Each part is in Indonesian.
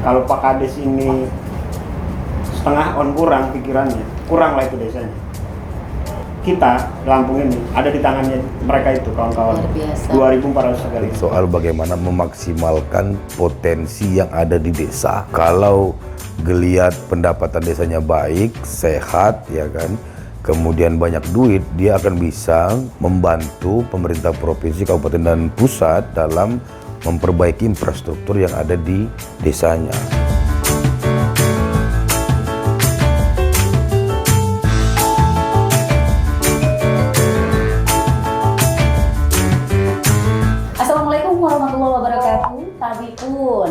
Kalau Pak Kades ini setengah on kurang pikirannya, kurang lah itu desanya. Kita Lampung ini ada di tangannya mereka itu kawan-kawan. 2.400 kali. Soal bagaimana memaksimalkan potensi yang ada di desa. Kalau geliat pendapatan desanya baik, sehat, ya kan, kemudian banyak duit, dia akan bisa membantu pemerintah provinsi, kabupaten dan pusat dalam memperbaiki infrastruktur yang ada di desanya. Assalamualaikum warahmatullahi wabarakatuh. Tabipun.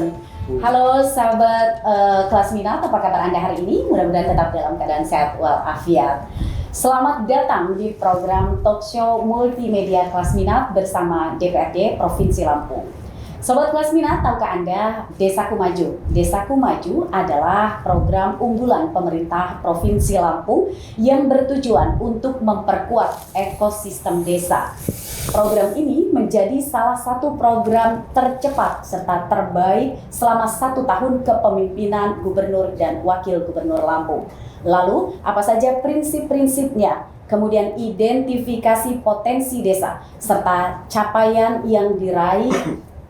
Halo sahabat kelas minat, apa kabar Anda hari ini? Mudah-mudahan tetap dalam keadaan sehat walafiat. Selamat datang di program talk show multimedia kelas minat bersama DPRD Provinsi Lampung. Sobat kelas minat, tahukah Anda Desaku Maju? Desaku Maju adalah program unggulan pemerintah Provinsi Lampung yang bertujuan untuk memperkuat ekosistem desa. Program ini menjadi salah satu program tercepat serta terbaik selama 1 tahun kepemimpinan Gubernur dan Wakil Gubernur Lampung. Lalu, apa saja prinsip-prinsipnya? Kemudian identifikasi potensi desa serta capaian yang diraih,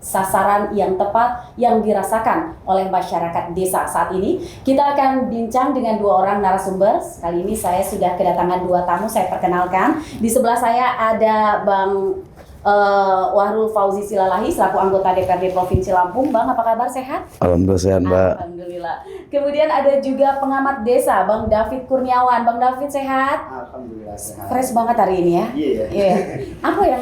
sasaran yang tepat yang dirasakan oleh masyarakat desa saat ini. Kita akan bincang dengan 2 orang narasumber. Kali ini saya sudah kedatangan 2 tamu, saya perkenalkan. Di sebelah saya ada Bang Wahrul Fauzi Silalahi selaku anggota DPRD Provinsi Lampung. Bang, apa kabar, sehat? Alhamdulillah sehat, Mbak. Alhamdulillah. Kemudian ada juga pengamat desa, Bang David Kurniawan. Bang David, sehat? Alhamdulillah sehat. Fresh banget hari ini ya? Iya. Yeah. Apa yang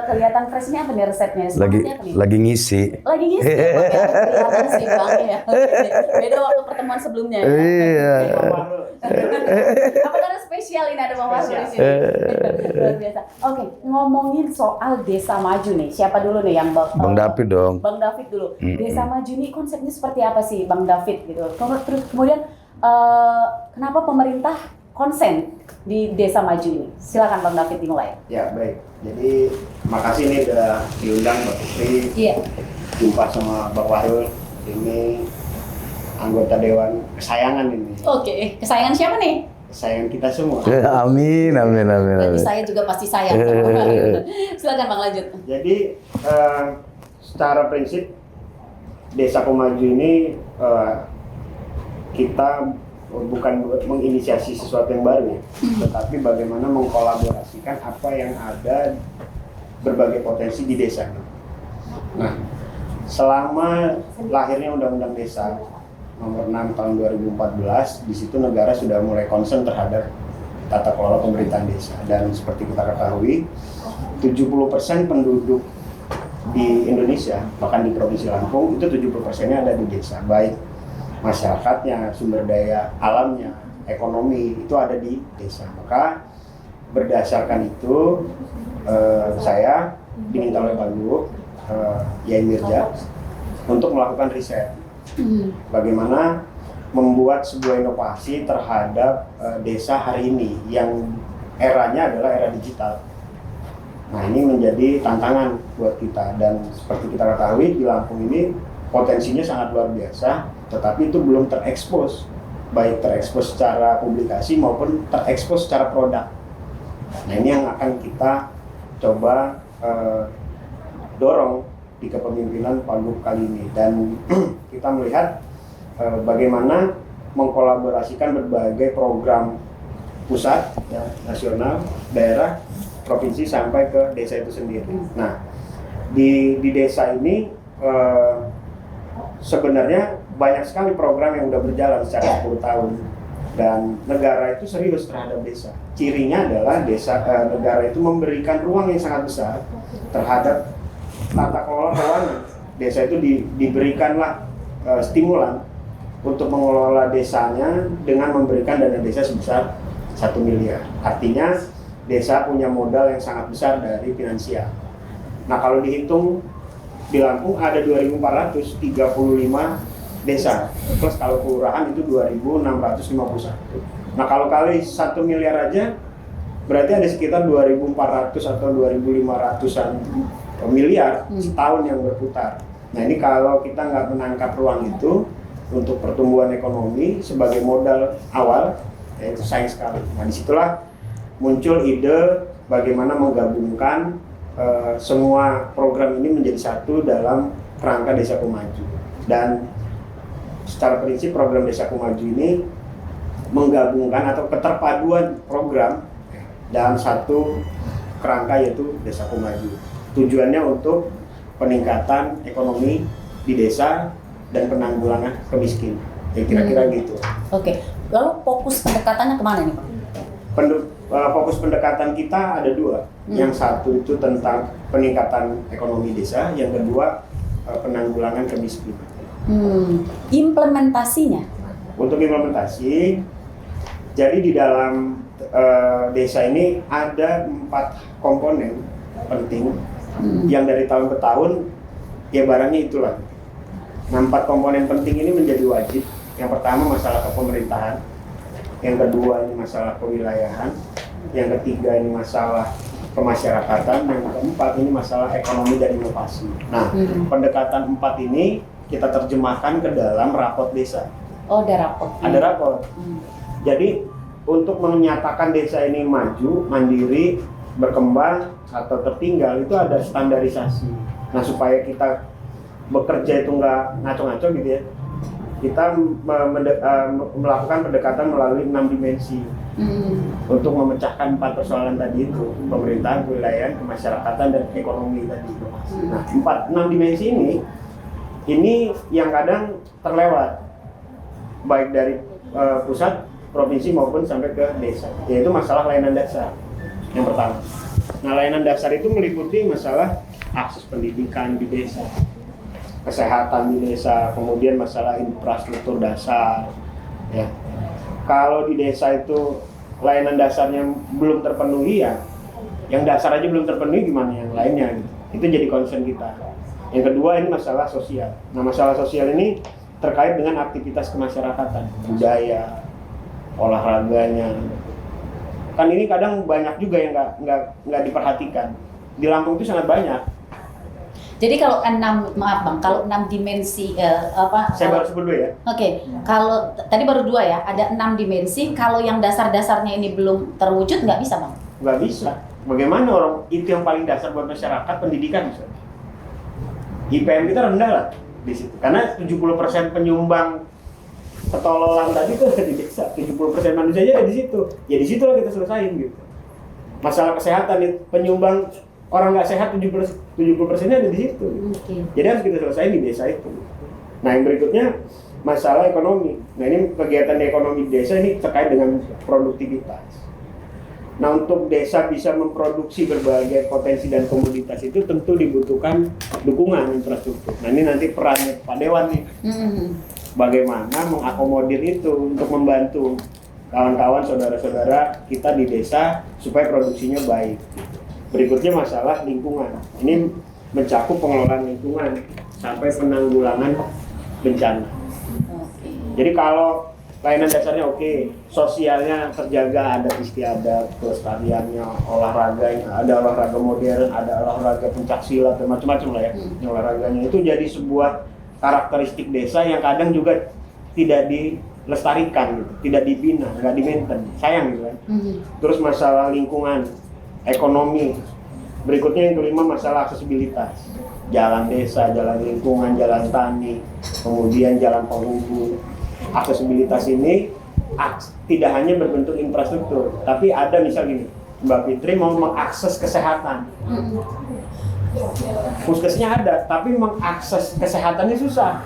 kelihatan freshnya, apa nih resepnya? Semangatnya apa nih? Lagi ngisi. Lagi ngisi ya, Bang, ya? Kelihatan sih, Bang, ya. Beda waktu pertemuan sebelumnya ya? Iya. Apa karena spesial ini ada Bang Wahrul di sini? Luar biasa. Oke, ngomongin soal Desa Maju nih. Siapa dulu nih yang Bang David dong. Bang David dulu. Desa Maju ini konsepnya seperti apa sih, Bang David gitu? Terus kemudian kenapa pemerintah konsen di Desa Maju ini? Silakan Bang David dimulai. Ya, baik. Jadi makasih nih udah diundang Mbak Putri. Iya. Jumpa sama Bang Wahrul. Ini anggota dewan kesayangan ini. Oke, kesayangan siapa nih? Kesayangan kita semua. Amin. Berarti saya juga pasti sayang sama Bang. Silakan Bang, lanjut. Jadi secara prinsip Desaku Maju ini kita bukan menginisiasi sesuatu yang baru ya, tetapi bagaimana mengkolaborasikan apa yang ada berbagai potensi di desa. Nah, selama lahirnya Undang-Undang Desa Nomor 6 tahun 2014, di situ negara sudah mulai concern terhadap tata kelola pemerintahan desa. Dan seperti kita ketahui, 70% penduduk di Indonesia, bahkan di Provinsi Lampung, itu 70%-nya ada di desa. Baik masyarakatnya, sumber daya alamnya, ekonomi, itu ada di desa. Maka berdasarkan itu, saya diminta oleh Pak Guru, Yai Mirja, untuk melakukan riset. Bagaimana membuat sebuah inovasi terhadap desa hari ini yang eranya adalah era digital. Nah, ini menjadi tantangan buat kita, dan seperti kita ketahui di Lampung ini potensinya sangat luar biasa, tetapi itu belum terekspos, baik terekspos secara publikasi maupun terekspos secara produk. Nah, ini yang akan kita coba dorong di kepemimpinan Pak Gub kali ini, dan kita melihat bagaimana mengkolaborasikan berbagai program pusat, ya, nasional, daerah, provinsi sampai ke desa itu sendiri. Nah, di desa ini sebenarnya banyak sekali program yang sudah berjalan secara 10 tahun, dan negara itu serius terhadap desa. Cirinya adalah negara itu memberikan ruang yang sangat besar terhadap tata kelola keuangan. Desa itu diberikanlah stimulan untuk mengelola desanya dengan memberikan dana desa sebesar 1 miliar. Artinya desa punya modal yang sangat besar dari finansial. Nah, kalau dihitung di Lampung ada 2.435 desa, plus kalau kelurahan itu 2.651. Nah, kalau kali 1 miliar aja berarti ada sekitar 2.400 atau 2.500-an miliar setahun yang berputar. Nah, ini kalau kita nggak menangkap ruang itu, untuk pertumbuhan ekonomi sebagai modal awal, yaitu sayang sekali. Nah, disitulah muncul ide bagaimana menggabungkan semua program ini menjadi satu dalam kerangka Desaku Maju. Dan secara prinsip program Desaku Maju ini menggabungkan atau keterpaduan program dalam satu kerangka yaitu Desaku Maju. Tujuannya untuk peningkatan ekonomi di desa dan penanggulangan kemiskinan. Ya kira-kira gitu. Oke. Lalu fokus pendekatannya kemana nih Pak? Fokus pendekatan kita ada dua. Yang satu itu tentang peningkatan ekonomi desa, yang kedua penanggulangan kemiskinan. Implementasinya? Untuk implementasi, jadi di dalam desa ini ada 4 komponen penting yang dari tahun ke tahun ya barangnya itulah. Nah, 4 komponen penting ini menjadi wajib. Yang pertama masalah kepemerintahan, yang kedua ini masalah kewilayahan, yang ketiga ini masalah kemasyarakatan, yang keempat ini masalah ekonomi dan inovasi. Nah, pendekatan 4 ini kita terjemahkan ke dalam rapot desa. Oh, ada rapot. Ada rapot. Jadi untuk menyatakan desa ini maju, mandiri, berkembang atau tertinggal itu ada standarisasi. Nah, supaya kita bekerja itu nggak ngaco-ngaco gitu ya, kita melakukan pendekatan melalui 6 dimensi untuk memecahkan 4 persoalan tadi itu, pemerintahan, kewilayahan, kemasyarakatan, dan ekonomi tadi. Nah, 6 dimensi ini yang kadang terlewat baik dari pusat, provinsi maupun sampai ke desa, yaitu masalah layanan dasar yang pertama. Nah, layanan dasar itu meliputi masalah akses pendidikan di desa, kesehatan di desa, kemudian masalah infrastruktur dasar. Ya, kalau di desa itu layanan dasarnya belum terpenuhi ya, yang dasar aja belum terpenuhi gimana yang lainnya? Gitu. Itu jadi concern kita. Yang kedua ini masalah sosial. Nah, masalah sosial ini terkait dengan aktivitas kemasyarakatan, budaya, olahraganya. Kan ini kadang banyak juga yang nggak diperhatikan. Di Lampung itu sangat banyak. Jadi kalau 6, maaf Bang, kalau 6 dimensi Saya baru sebut dulu ya. Oke, kalau tadi baru 2 ya, ada 6 dimensi. Kalau yang dasar-dasarnya ini belum terwujud, nggak bisa Bang? Nggak bisa. Bagaimana orang itu yang paling dasar buat masyarakat, pendidikan bisa. IPM kita rendah lah di situ. Karena 70% penyumbang ketololan tadi itu ada di desa. 70% manusianya ada di situ. Ya di situlah kita selesain gitu. Masalah kesehatan itu penyumbang orang nggak sehat 70%-nya ada di situ. Okay. Jadi harus kita selesai di desa itu. Nah, yang berikutnya masalah ekonomi. Nah, ini kegiatan ekonomi di desa ini terkait dengan produktivitas. Nah, untuk desa bisa memproduksi berbagai potensi dan komoditas itu tentu dibutuhkan dukungan infrastruktur. Nah, ini nanti perannya Pak Dewan nih. Bagaimana mengakomodir itu untuk membantu kawan-kawan, saudara-saudara kita di desa supaya produksinya baik. Berikutnya masalah lingkungan. Ini mencakup pengelolaan lingkungan sampai penanggulangan bencana. Jadi kalau layanan dasarnya oke, sosialnya terjaga, ada istiadat, pelestariannya, olahraga, ada olahraga modern, ada olahraga pencaksilat, dan macam-macam lah ya. Olahraganya itu jadi sebuah karakteristik desa yang kadang juga tidak dilestarikan, gitu, tidak dibina, nggak di-maintain, sayang gitu kan. Terus masalah lingkungan, ekonomi. Berikutnya yang kelima masalah aksesibilitas. Jalan desa, jalan lingkungan, jalan tani, kemudian jalan penghubung. Aksesibilitas ini tidak hanya berbentuk infrastruktur, tapi ada misal gini, Mbak Fitri mau mengakses kesehatan. Puskesnya ada, tapi mengakses kesehatannya susah.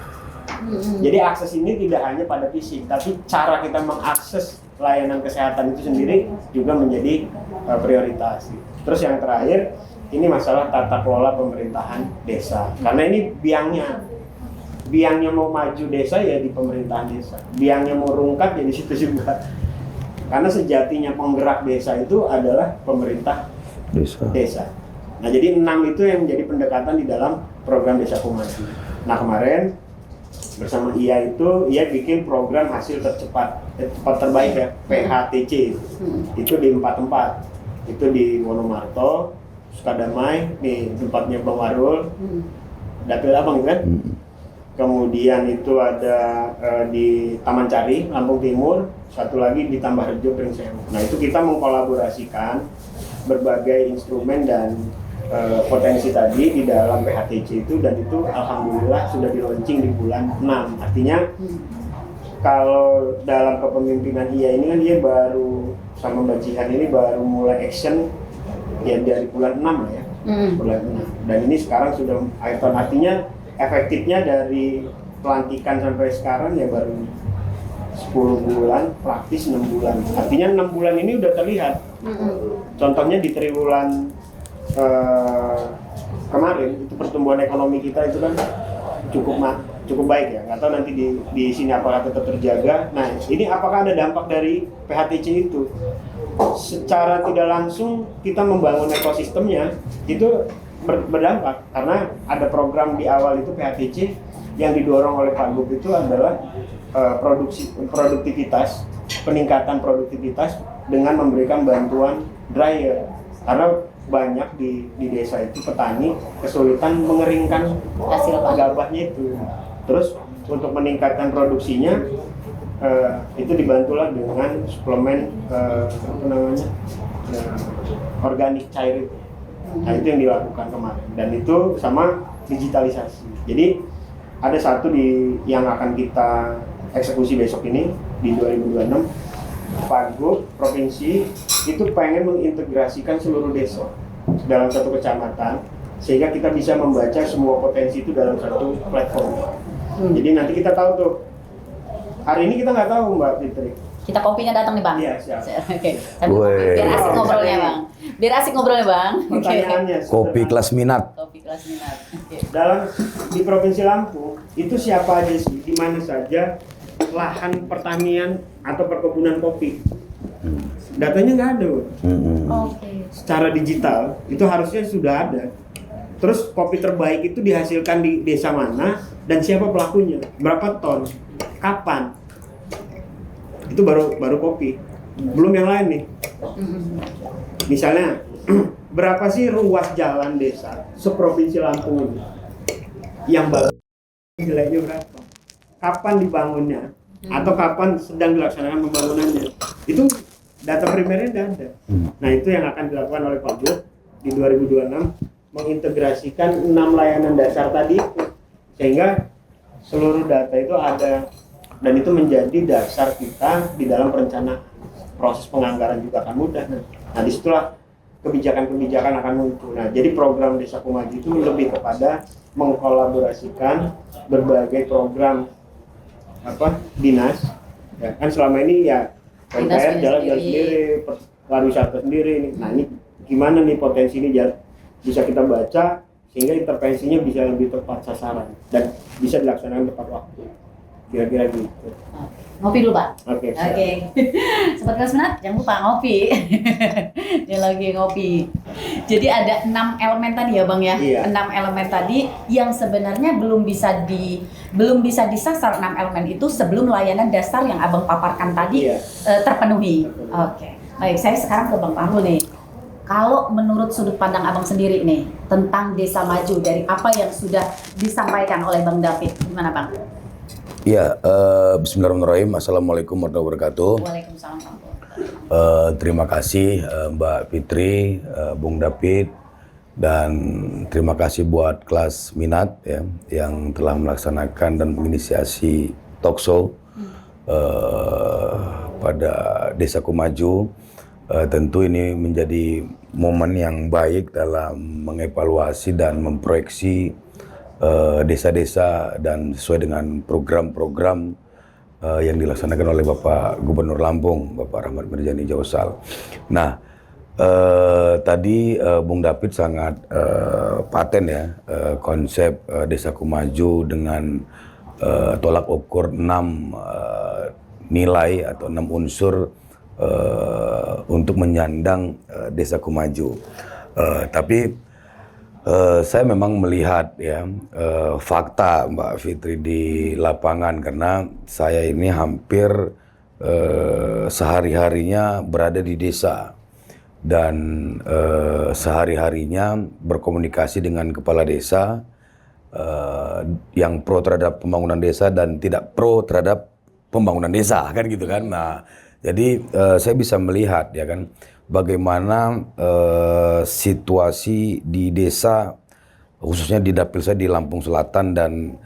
Jadi akses ini tidak hanya pada fisik, tapi cara kita mengakses layanan kesehatan itu sendiri juga menjadi prioritas. Terus yang terakhir, ini masalah tata kelola pemerintahan desa. Karena ini biangnya mau maju desa ya di pemerintahan desa. Biangnya mau rungkat ya di situ juga. Karena sejatinya penggerak desa itu adalah pemerintah desa. Nah, jadi 6 itu yang menjadi pendekatan di dalam program Desaku Maju. Nah, kemarin bersama IA bikin program hasil cepat terbaik ya, PHTC. Itu di 4 tempat. Itu di Wonomarto, Sukadamai, di tempatnya Bang Warul, Dapil Abang kan? kemudian itu ada di Taman Cari, Lampung Timur, satu lagi di Tambahrejo, Pringsewu. Nah itu kita mengkolaborasikan berbagai instrumen dan potensi tadi di dalam PHTC itu, dan itu alhamdulillah sudah di-launching di bulan 6. Artinya kalau dalam kepemimpinan IA ini kan dia baru sama Mbak Jihan ini baru mulai action ya dari bulan 6 lah ya. Bulan 6. Dan ini sekarang sudah akhir tahun, artinya efektifnya dari pelantikan sampai sekarang ya baru 10 bulan, praktis 6 bulan. Artinya 6 bulan ini udah terlihat. Contohnya di triwulan kemarin itu pertumbuhan ekonomi kita itu kan cukup baik ya. Nggak tahu nanti di sini apakah tetap terjaga. Nah ini apakah ada dampak dari PHTC itu? Secara tidak langsung kita membangun ekosistemnya itu berdampak, karena ada program di awal itu PHTC yang didorong oleh Pak Gub itu adalah produktivitas, peningkatan produktivitas dengan memberikan bantuan dryer, karena banyak di desa itu petani kesulitan mengeringkan hasil gabahnya itu. Terus untuk meningkatkan produksinya itu dibantulah dengan suplemen organik cair itu. Nah itu yang dilakukan kemarin, dan itu sama digitalisasi. Jadi ada satu yang akan kita eksekusi besok ini di 2026. Pak Gub Provinsi itu pengen mengintegrasikan seluruh desa dalam satu kecamatan, sehingga kita bisa membaca semua potensi itu dalam satu platform. Jadi nanti kita tahu tuh, hari ini kita nggak tahu Mbak Fitri. Kita kopinya datang nih Bang. Iya siap. Oke. Biar asik ngobrolnya Bang. Biar asik ngobrolnya Bang. Pertanyaannya Kopi kelas minat. Kopi kelas minat. Oke. Di Provinsi Lampung itu siapa aja sih, di mana saja lahan pertanian atau perkebunan kopi? Datanya nggak ada, Bu. Oke. Secara digital itu harusnya sudah ada. Terus kopi terbaik itu dihasilkan di desa mana dan siapa pelakunya, berapa ton, kapan? Itu baru kopi, belum yang lain nih. Misalnya berapa sih ruas jalan desa seprovinsi Lampung ini yang bagus, nilainya berapa, kapan dibangunnya, atau kapan sedang dilaksanakan pembangunannya? Itu data primernya tidak ada. Nah itu yang akan dilakukan oleh Pak Gub di 2026, mengintegrasikan 6 layanan dasar tadi, sehingga seluruh data itu ada, dan itu menjadi dasar kita di dalam perencanaan. Proses penganggaran juga akan mudah. Nah disitulah kebijakan-kebijakan akan muncul. Nah jadi program Desaku Maju itu lebih kepada mengkolaborasikan berbagai program dinas ya, kan selama ini ya PUPR jalan-jalan sendiri, pariwisata sendiri. Nah ini gimana nih potensi ini bisa kita baca sehingga intervensinya bisa lebih tepat sasaran dan bisa dilaksanakan tepat waktu, kira-kira gitu. Ngopi dulu Pak. Oke. Sobat kelas minat jangan lupa ngopi. Dia lagi ngopi. Jadi ada 6 elemen tadi ya Bang ya. Iya. 6 elemen tadi yang sebenarnya belum bisa disasar 6 elemen itu sebelum layanan dasar yang Abang paparkan tadi terpenuhi. Oke. Baik, saya sekarang ke Bang Pahrul nih. Kalau menurut sudut pandang Abang sendiri nih tentang Desa Maju dari apa yang sudah disampaikan oleh Bang David, gimana Bang? Ya, bismillahirrahmanirrahim. Assalamualaikum warahmatullahi wabarakatuh. Waalaikumsalam. Terima kasih Mbak Fitri, Bung David, dan terima kasih buat kelas minat ya yang telah melaksanakan dan menginisiasi talkshow pada Desaku Maju. Tentu ini menjadi momen yang baik dalam mengevaluasi dan memproyeksi desa-desa dan sesuai dengan program-program yang dilaksanakan oleh Bapak Gubernur Lampung, Bapak Rahmat Mirjani Jausal. Nah, tadi Bung David sangat paten ya konsep Desaku Maju dengan tolak ukur 6 nilai atau 6 unsur untuk menyandang Desaku Maju. Tapi saya memang melihat ya fakta Mbak Fitri di lapangan, karena saya ini hampir sehari-harinya berada di desa dan sehari-harinya berkomunikasi dengan kepala desa yang pro terhadap pembangunan desa dan tidak pro terhadap pembangunan desa kan gitu kan. Nah, jadi saya bisa melihat ya kan bagaimana situasi di desa khususnya di dapil saya di Lampung Selatan dan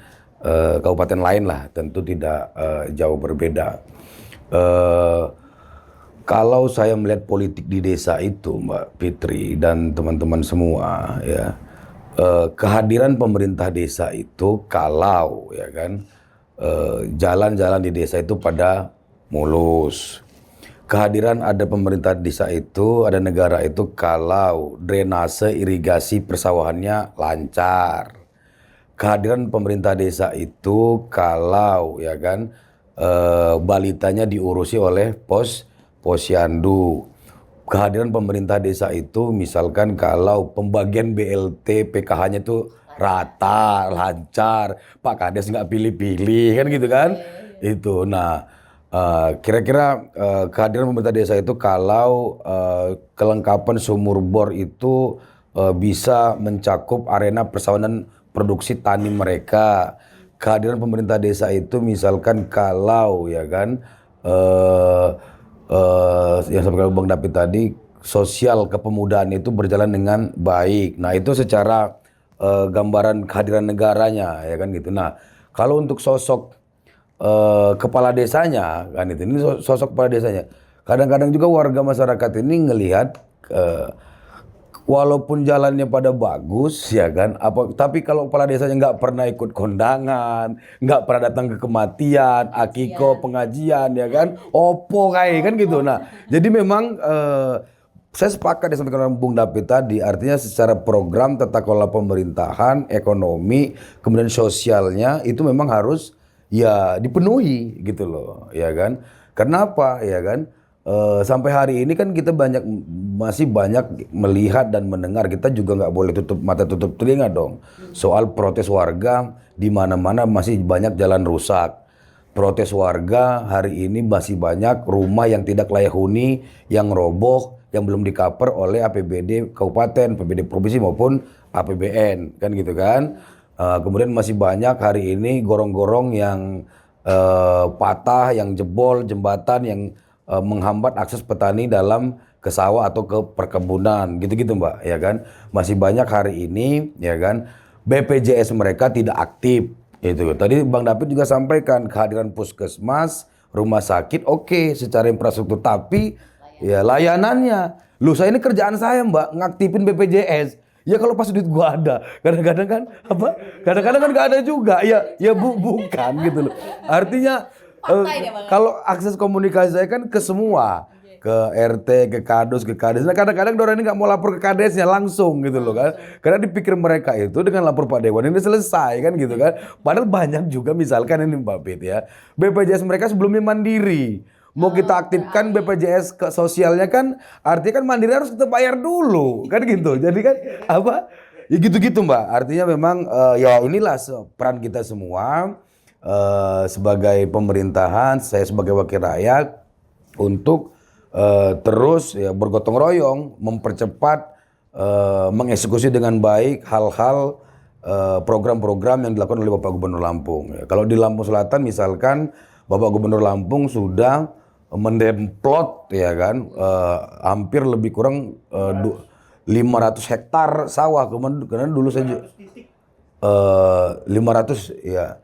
kabupaten lain lah tentu tidak jauh berbeda. Kalau saya melihat politik di desa itu Mbak Fitri dan teman-teman semua ya, kehadiran pemerintah desa itu kalau ya kan jalan-jalan di desa itu pada mulus. Kehadiran ada pemerintah desa itu, ada negara itu kalau drainase irigasi persawahannya lancar. Kehadiran pemerintah desa itu kalau ya kan balitanya diurusi oleh posyandu. Kehadiran pemerintah desa itu misalkan kalau pembagian BLT PKH-nya itu rata, lancar, Pak Kades nggak pilih-pilih kan gitu kan. Itu. Nah, kira-kira kehadiran pemerintah desa itu kalau kelengkapan sumur bor itu bisa mencakup arena persawahan produksi tani mereka. Kehadiran pemerintah desa itu misalkan kalau ya kan yang seperti Bang David tadi, sosial kepemudaan itu berjalan dengan baik. Nah itu secara gambaran kehadiran negaranya ya kan gitu. Nah kalau untuk sosok kepala desanya kan itu, ini sosok kepala desanya. Kadang-kadang juga warga masyarakat ini ngelihat walaupun jalannya pada bagus ya kan, tapi kalau kepala desanya nggak pernah ikut kondangan, nggak pernah datang ke kematian, akiko, pengajian ya kan, opo kayak kan gitu. Nah, jadi memang saya sepakat yang disampaikan Bung David tadi, artinya secara program tata kelola pemerintahan, ekonomi, kemudian sosialnya itu memang harus ya dipenuhi gitu loh, ya kan? Kenapa ya kan? Sampai hari ini kan kita masih banyak melihat dan mendengar, kita juga nggak boleh tutup mata tutup telinga dong soal protes warga di mana-mana masih banyak jalan rusak. Protes warga hari ini masih banyak rumah yang tidak layak huni, yang roboh, yang belum di-cover oleh APBD kabupaten, APBD provinsi maupun APBN kan gitu kan. Kemudian masih banyak hari ini gorong-gorong yang patah, yang jebol, jembatan yang menghambat akses petani dalam ke sawah atau ke perkebunan gitu-gitu Mbak ya kan. Masih banyak hari ini ya kan BPJS mereka tidak aktif itu. Tadi Bang David juga sampaikan kehadiran puskesmas, rumah sakit oke, secara infrastruktur, tapi ya layanannya. Loh saya ini kerjaan saya Mbak ngaktifin BPJS. Ya kalau pas duit gua ada, kadang-kadang kan apa? Kadang-kadang kan nggak ada juga. Ya bukan gitu loh. Artinya kalau akses komunikasi saya kan ke semua, ke RT, ke Kadus, ke Kades. Nah kadang-kadang orang ini nggak mau lapor ke Kadesnya langsung gitu loh kan. Karena dipikir mereka itu dengan lapor Pak Dewan ini selesai kan gitu kan. Padahal banyak juga misalkan ini Mbak Pit ya, BPJS mereka sebelumnya mandiri. Mau kita aktifkan BPJS ke sosialnya kan artinya kan mandiri harus kita bayar dulu kan gitu. Jadi kan apa? Ya gitu-gitu Mbak. Artinya memang ya inilah peran kita semua. Sebagai pemerintahan, saya sebagai wakil rakyat untuk terus ya, bergotong royong mempercepat mengeksekusi dengan baik hal-hal program-program yang dilakukan oleh Bapak Gubernur Lampung. Ya, kalau di Lampung Selatan misalkan Bapak Gubernur Lampung sudah mendemplot ya kan hampir lebih kurang 500 hektar sawah. Kemudian dulu saya 500 ya.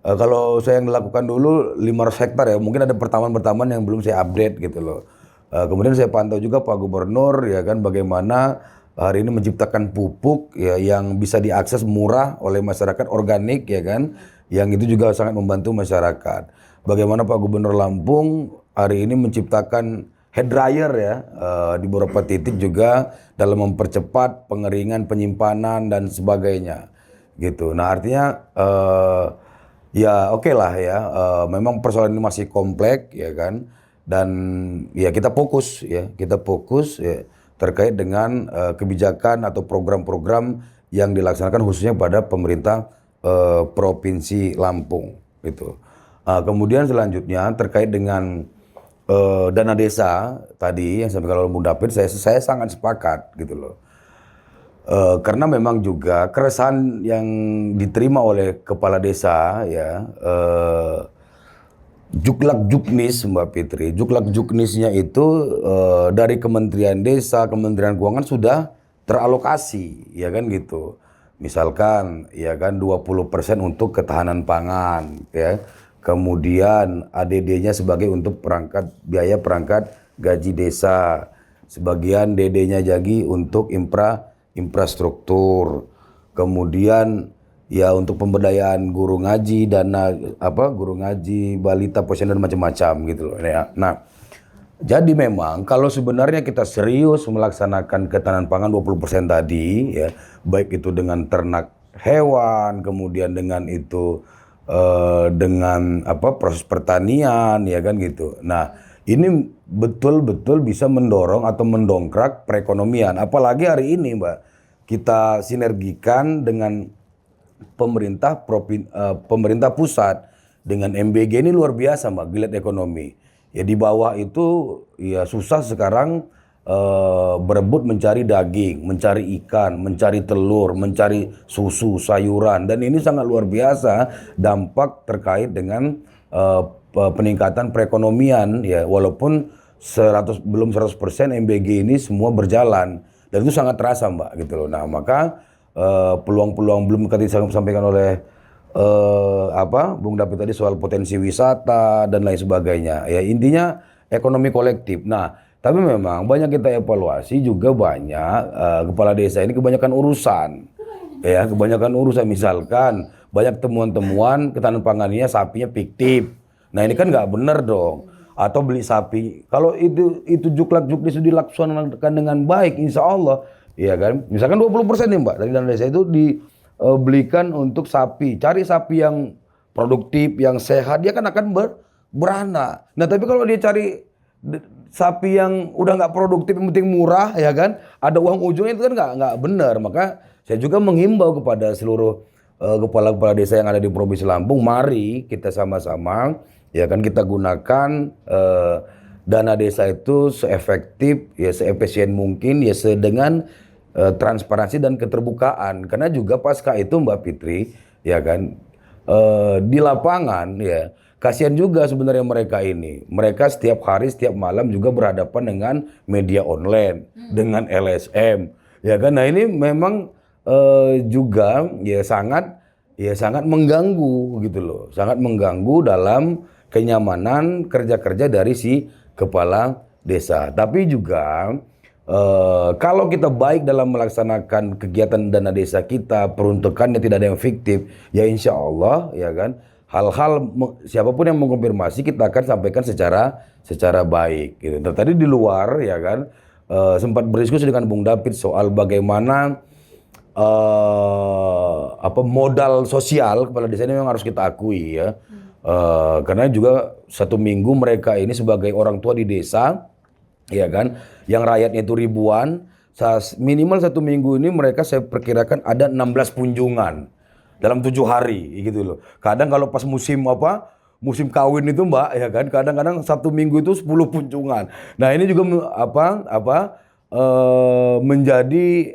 Kalau saya yang dilakukan dulu 500 hektar ya, mungkin ada pertamaan-pertamaan yang belum saya update gitu loh. Kemudian saya pantau juga Pak Gubernur ya kan bagaimana hari ini menciptakan pupuk ya yang bisa diakses murah oleh masyarakat, organik ya kan, yang itu juga sangat membantu masyarakat. Bagaimana Pak Gubernur Lampung hari ini menciptakan head dryer ya di beberapa titik juga dalam mempercepat pengeringan, penyimpanan dan sebagainya gitu. Nah artinya ya oke lah ya, memang persoalan ini masih kompleks ya kan, dan ya kita fokus ya terkait dengan kebijakan atau program-program yang dilaksanakan khususnya pada pemerintah Provinsi Lampung gitu. Kemudian selanjutnya terkait dengan dana desa tadi yang disampaikan oleh Bung David, saya sangat sepakat gitu loh. Karena memang juga keresahan yang diterima oleh kepala desa ya, juklak juknis Mbak Fitri, juklak juknisnya itu dari Kementerian Desa, Kementerian Keuangan sudah teralokasi, ya kan gitu. Misalkan ya kan 20% untuk ketahanan pangan ya. Kemudian ADD-nya sebagai untuk biaya perangkat gaji desa. Sebagian DD-nya jadi untuk infrastruktur. Kemudian ya untuk pemberdayaan guru ngaji, dana guru ngaji, balita, posyandu dan macam-macam gitu loh ya. Nah, jadi memang kalau sebenarnya kita serius melaksanakan ketahanan pangan 20% tadi ya, baik itu dengan ternak hewan, kemudian dengan itu dengan proses pertanian ya kan gitu. Nah, ini betul-betul bisa mendorong atau mendongkrak perekonomian. Apalagi hari ini, Mbak, kita sinergikan dengan pemerintah pusat dengan MBG ini luar biasa, Mbak, gilat ekonomi. Ya di bawah itu ya susah sekarang berebut mencari daging, mencari ikan, mencari telur, mencari susu, sayuran, dan ini sangat luar biasa dampak terkait dengan peningkatan perekonomian ya, walaupun belum 100% MBG ini semua berjalan dan itu sangat terasa, Mbak, gitu loh. Nah, maka peluang-peluang belum tadi disampaikan oleh Bung David tadi soal potensi wisata dan lain sebagainya. Ya intinya ekonomi kolektif. Nah, tapi memang banyak kita evaluasi juga banyak kepala desa ini kebanyakan urusan. Ya, kebanyakan urusan, misalkan banyak temuan-temuan ketahanan pangannya sapinya fiktif. Nah, ini kan nggak benar dong. Atau beli sapi. Kalau itu juklak juknis itu dilaksanakan dengan baik, insya Allah, ya kan. Misalkan 20% nih, Mbak, dari dana desa itu dibelikan untuk sapi. Cari sapi yang produktif, yang sehat, dia kan akan beranak. Nah, tapi kalau dia cari sapi yang udah nggak produktif, yang penting murah, ya kan, ada uang ujungnya, itu kan nggak benar. Maka saya juga menghimbau kepada seluruh kepala-kepala desa yang ada di Provinsi Lampung, mari kita sama-sama, ya kan, kita gunakan dana desa itu seefektif, ya seefisien mungkin, ya dengan transparansi dan keterbukaan. Karena juga pasca itu, Mbak Fitri, ya kan, di lapangan ya kasihan juga sebenarnya mereka ini. Mereka setiap hari, setiap malam juga berhadapan dengan media online, dengan LSM, ya kan. Nah, ini memang juga ya sangat mengganggu gitu loh, sangat mengganggu dalam kenyamanan kerja-kerja dari si kepala desa. Tapi juga kalau kita baik dalam melaksanakan kegiatan dana desa kita, peruntukannya tidak ada yang fiktif, ya insya Allah, ya kan, hal-hal siapapun yang mengkonfirmasi kita akan sampaikan secara baik. Gitu. Nah, tadi di luar, ya kan, sempat berdiskusi dengan Bung David soal bagaimana modal sosial kepala desa ini memang harus kita akui ya, karena juga 1 minggu mereka ini sebagai orang tua di desa, ya kan, yang rakyatnya itu ribuan, minimal 1 minggu ini mereka saya perkirakan ada 16 kunjungan dalam 7 hari gitu loh. Kadang kalau pas musim kawin itu, Mbak, ya kan, kadang-kadang 1 minggu itu 10 kunjungan. Nah, ini juga menjadi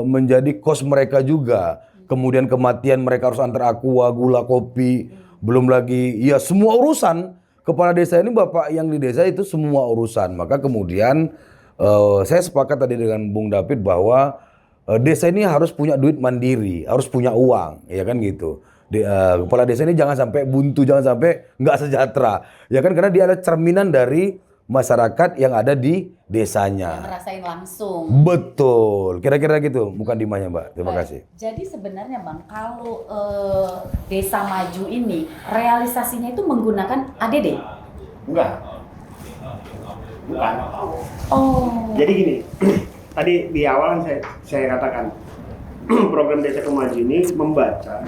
menjadi kos mereka juga. Kemudian kematian mereka harus antar aqua, gula, kopi, belum lagi ya semua urusan. Kepala desa ini, Bapak yang di desa itu semua urusan. Maka kemudian saya sepakat tadi dengan Bung David bahwa desa ini harus punya duit mandiri, harus punya uang, ya kan gitu. Kepala desa ini jangan sampai buntu, jangan sampai nggak sejahtera, ya kan, karena dia ada cerminan dari masyarakat yang ada di desanya. Merasain langsung. Betul, kira-kira gitu, bukan dimanya, Mbak. Terima kasih. Jadi sebenarnya, Bang, kalau desa maju ini realisasinya itu menggunakan ADD? Enggak. Bukan. Oh. Jadi gini, tadi di awal saya katakan program Desa Maju ini membaca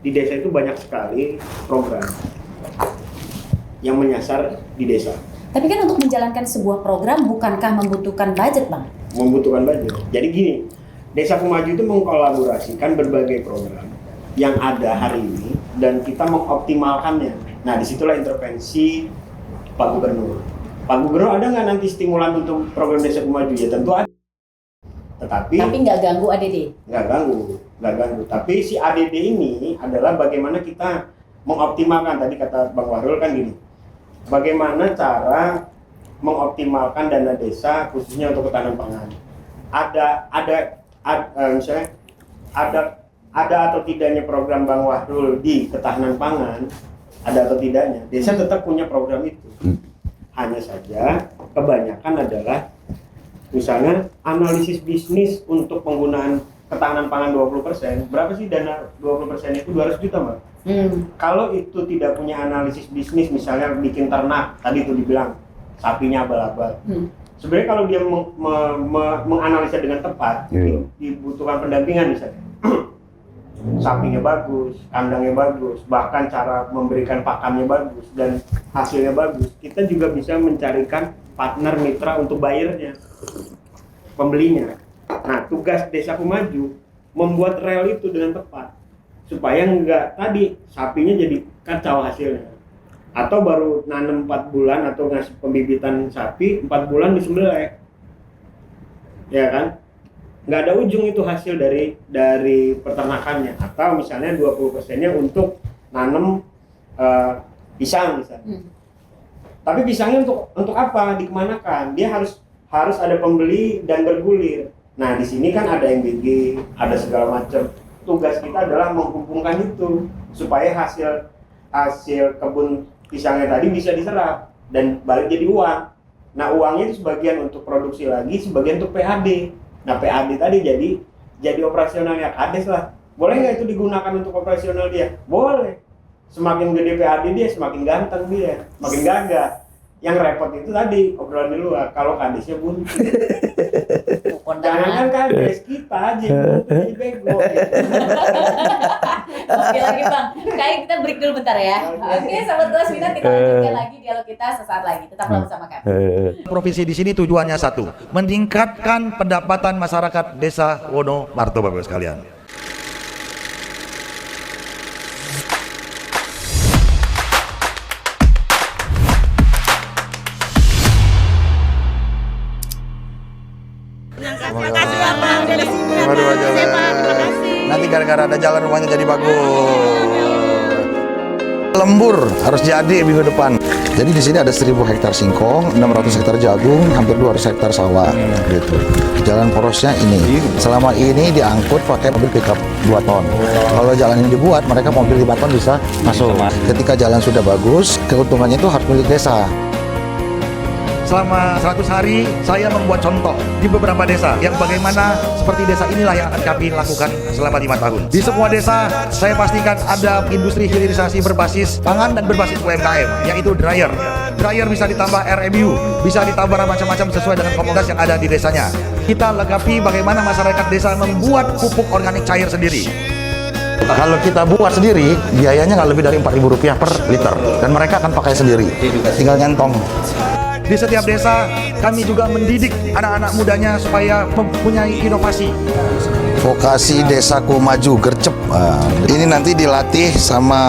di desa itu banyak sekali program yang menyasar di desa. Tapi kan untuk menjalankan sebuah program bukankah membutuhkan budget, Bang? Membutuhkan budget. Jadi gini, Desa Maju itu mengkolaborasikan berbagai program yang ada hari ini dan kita mengoptimalkannya. Nah, disitulah intervensi Pak Gubernur. Pak Gubernur, ada nggak nanti stimulan untuk program Desa Maju? Ya tentu ada. Tetapi nggak ganggu ADD. nggak ganggu. Tapi si ADD ini adalah bagaimana kita mengoptimalkan, tadi kata Bang Wahrul kan gini, bagaimana cara mengoptimalkan dana desa khususnya untuk ketahanan pangan. Misalnya ada atau tidaknya program Bang Wahrul di ketahanan pangan, ada atau tidaknya, desa tetap punya program itu. Hanya saja kebanyakan adalah misalnya analisis bisnis untuk penggunaan ketahanan pangan 20%. Berapa sih dana 20% itu? 200 juta, Mbak. Kalau itu tidak punya analisis bisnis, misalnya bikin ternak, tadi itu dibilang sapinya abal-abal. Sebenarnya kalau dia menganalisa dengan tepat, dibutuhkan pendampingan misalnya. Sapinya bagus, kandangnya bagus, bahkan cara memberikan pakannya bagus dan hasilnya bagus. Kita juga bisa mencarikan partner mitra untuk bayarnya, pembelinya. Nah, tugas Desaku Maju membuat rel itu dengan tepat supaya enggak tadi sapinya jadi kacau hasilnya. Atau baru nanam 4 bulan atau ngasih pembibitan sapi 4 bulan disembelih. Ya kan? Nggak ada ujung itu hasil dari peternakannya. Atau misalnya 20%-nya untuk nanam pisang misalnya. Tapi pisangnya untuk apa? Dikemanakan? Dia harus ada pembeli dan bergulir. Nah, di sini kan ada MBG, ada segala macam. Tugas kita adalah menghubungkan itu supaya hasil kebun pisangnya tadi bisa diserap dan balik jadi uang. Nah, uangnya itu sebagian untuk produksi lagi, sebagian untuk PAD. Nah, PAD tadi jadi operasionalnya Kades lah. Boleh nggak itu digunakan untuk operasional dia? Boleh. Semakin gede PAD dia, semakin ganteng dia, makin gagah. Yang repot itu tadi obrolan di luar. Kalau Kadesnya buntu. Jangan kan Kades, kita aja yang jadi bego. Oke lagi Bang, kayak kita break dulu bentar ya. Oke, sahabat kelas minat, kita lanjutkan lagi dialog kita sesaat lagi. Tetaplah bersama kami. Provinsi di sini tujuannya satu, meningkatkan pendapatan masyarakat Desa Wonomarto, Bapak-Ibu sekalian. Terima kasih Bapak, udah di sini ya, Pak. Terima Terima kasih. kasih. Nanti gara-gara ada jalan rumahnya jadi bagus. Lembur harus jadi minggu depan. Jadi di sini ada 1000 hektar singkong, 600 hektar jagung, hampir 200 hektar sawah gitu. Jalan porosnya ini. Selama ini diangkut pakai mobil pickup 2 ton. Kalau jalan ini dibuat, mereka mobil 5 ton bisa masuk. Ketika jalan sudah bagus, keuntungannya itu harus milik desa. Selama 100 hari, saya membuat contoh di beberapa desa yang bagaimana seperti desa inilah yang akan kami lakukan selama 5 tahun. Di semua desa, saya pastikan ada industri hilirisasi berbasis pangan dan berbasis UMKM, yaitu dryer. Dryer bisa ditambah RMU, bisa ditambah macam-macam sesuai dengan komunitas yang ada di desanya. Kita lengkapi bagaimana masyarakat desa membuat pupuk organik cair sendiri. Kalau kita buat sendiri, biayanya nggak lebih dari Rp4.000 per liter, dan mereka akan pakai sendiri, tinggal nyentong. Di setiap desa, kami juga mendidik anak-anak mudanya supaya mempunyai inovasi. Vokasi Desaku Maju Gercep. Ini nanti dilatih sama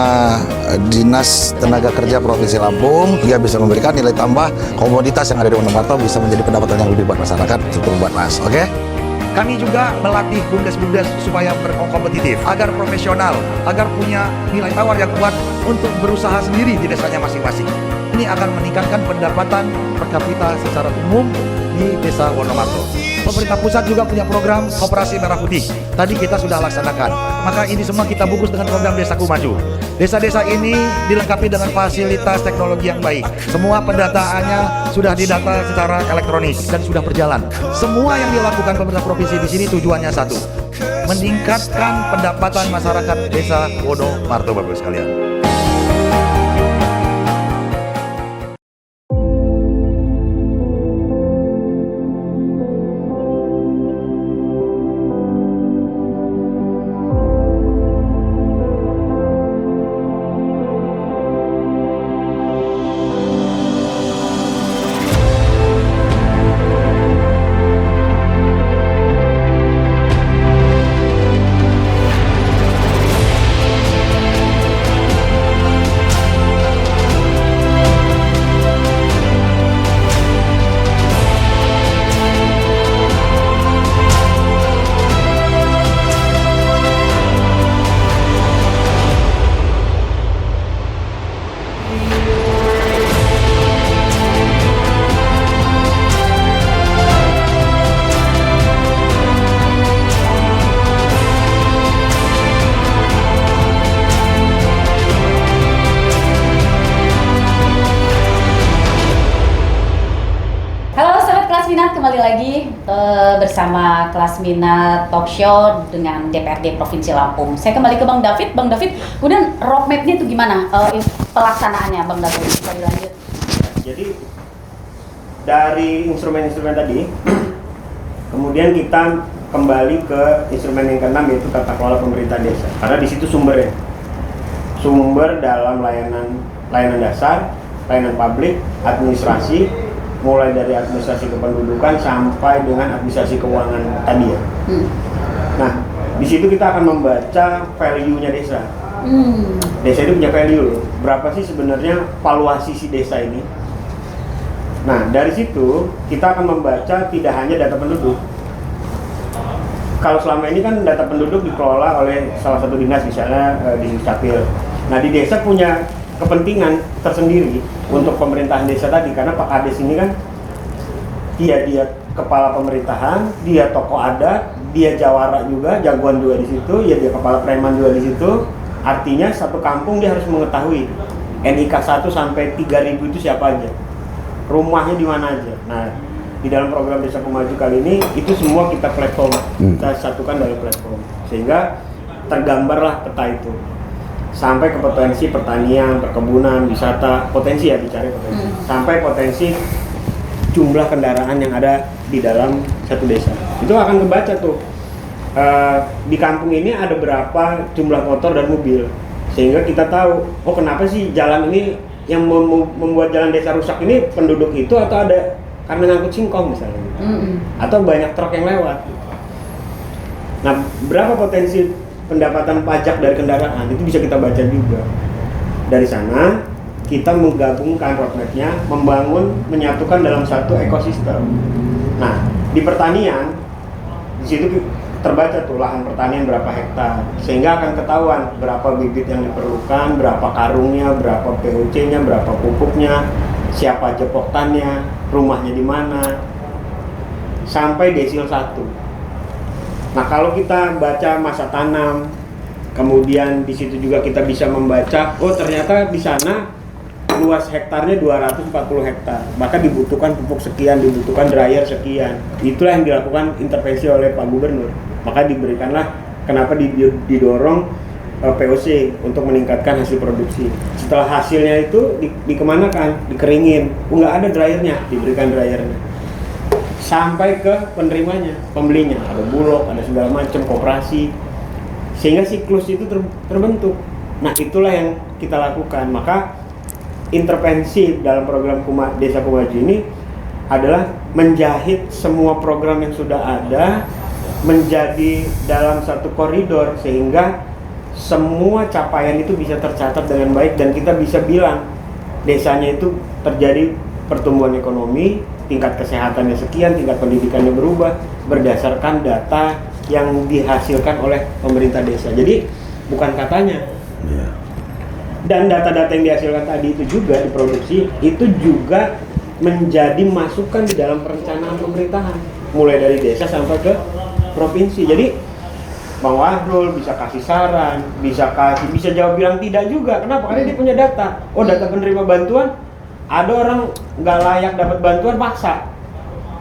Dinas Tenaga Kerja Provinsi Lampung. Dia bisa memberikan nilai tambah komoditas yang ada di Wonomarto, bisa menjadi pendapatan yang lebih buat masyarakat, cukup buat Mas. Oke? Kami juga melatih bumdes-bumdes supaya berkompetitif, agar profesional, agar punya nilai tawar yang kuat untuk berusaha sendiri di desanya masing-masing. Ini akan meningkatkan pendapatan per kapita secara umum di Desa Wonomarto. Pemerintah pusat juga punya program Koperasi Merah Putih. Tadi kita sudah laksanakan. Maka ini semua kita bungkus dengan program Desaku Maju. Desa-desa ini dilengkapi dengan fasilitas teknologi yang baik. Semua pendataannya sudah didata secara elektronik dan sudah berjalan. Semua yang dilakukan pemerintah provinsi di sini tujuannya satu, meningkatkan pendapatan masyarakat Desa Wonomarto, Bapak-Ibu sekalian. lagi bersama Kelas Mina Talk Show dengan DPRD Provinsi Lampung. Saya kembali ke Bang David. Bang David, kemudian roadmap-nya itu gimana pelaksanaannya, Bang David? Bisa dilanjut. Jadi dari instrumen-instrumen tadi, kemudian kita kembali ke instrumen yang keenam, yaitu tata kelola pemerintah desa. Karena di situ sumbernya, sumber dalam layanan dasar, layanan publik, administrasi, mulai dari administrasi kependudukan sampai dengan administrasi keuangan tadi ya. Nah, di situ kita akan membaca value-nya desa. Desa itu punya value loh. Berapa sih sebenarnya valuasi si desa ini? Nah, dari situ kita akan membaca tidak hanya data penduduk. Kalau selama ini kan data penduduk dikelola oleh salah satu dinas, misalnya di Capil. Nah, di desa punya kepentingan tersendiri untuk pemerintahan desa tadi, karena Pak Kades ini kan dia kepala pemerintahan, dia tokoh adat, dia jawara juga, jagoan juga di situ, ya dia kepala preman juga di situ. Artinya satu kampung dia harus mengetahui NIK 1 sampai 3.000 itu siapa aja, rumahnya di mana aja. Nah, di dalam program Desa Kumaju kali ini itu semua kita platform, kita satukan dalam platform, sehingga tergambarlah peta itu sampai ke potensi pertanian, perkebunan, wisata, potensi ya, dicari potensi, sampai potensi jumlah kendaraan yang ada di dalam satu desa. Itu akan kebaca tuh di kampung ini ada berapa jumlah motor dan mobil, sehingga kita tahu, oh kenapa sih jalan ini yang membuat jalan desa rusak ini penduduk itu, atau ada karena ngangkut singkong misalnya, atau banyak truk yang lewat. Nah, berapa potensi pendapatan pajak dari kendaraan itu bisa kita baca juga. Dari sana kita menggabungkan roadmap-nya, menyatukan dalam satu ekosistem. Nah, di pertanian di situ terbaca tuh lahan pertanian berapa hektar, sehingga akan ketahuan berapa bibit yang diperlukan, berapa karungnya, berapa POC-nya, berapa pupuknya, siapa aja poktannya, rumahnya di mana, sampai desil 1. Nah, kalau kita baca masa tanam, kemudian di situ juga kita bisa membaca, oh ternyata di sana luas hektarnya 240 hektar, maka dibutuhkan pupuk sekian, dibutuhkan dryer sekian. Itulah yang dilakukan intervensi oleh Pak Gubernur. Maka diberikanlah, kenapa didorong POC untuk meningkatkan hasil produksi. Setelah hasilnya itu dikemanakan? Dikeringin. Nggak ada dryernya, diberikan dryernya. Sampai ke penerimanya, pembelinya. Ada Bulog, ada segala macam, koperasi. Sehingga siklus itu terbentuk. Nah, itulah yang kita lakukan. Maka intervensi dalam program Desa Kumaju ini adalah menjahit semua program yang sudah ada menjadi dalam satu koridor, sehingga semua capaian itu bisa tercatat dengan baik dan kita bisa bilang desanya itu terjadi pertumbuhan ekonomi, tingkat kesehatannya sekian, tingkat pendidikannya berubah berdasarkan data yang dihasilkan oleh pemerintah desa. Jadi bukan katanya. Dan data-data yang dihasilkan tadi itu juga diproduksi, itu juga menjadi masukan di dalam perencanaan pemerintahan, mulai dari desa sampai ke provinsi. Jadi Bang Wahrul bisa kasih saran, bisa jawab bilang tidak juga. Kenapa? Karena dia punya data. Oh, data penerima bantuan, ada orang nggak layak dapat bantuan paksa.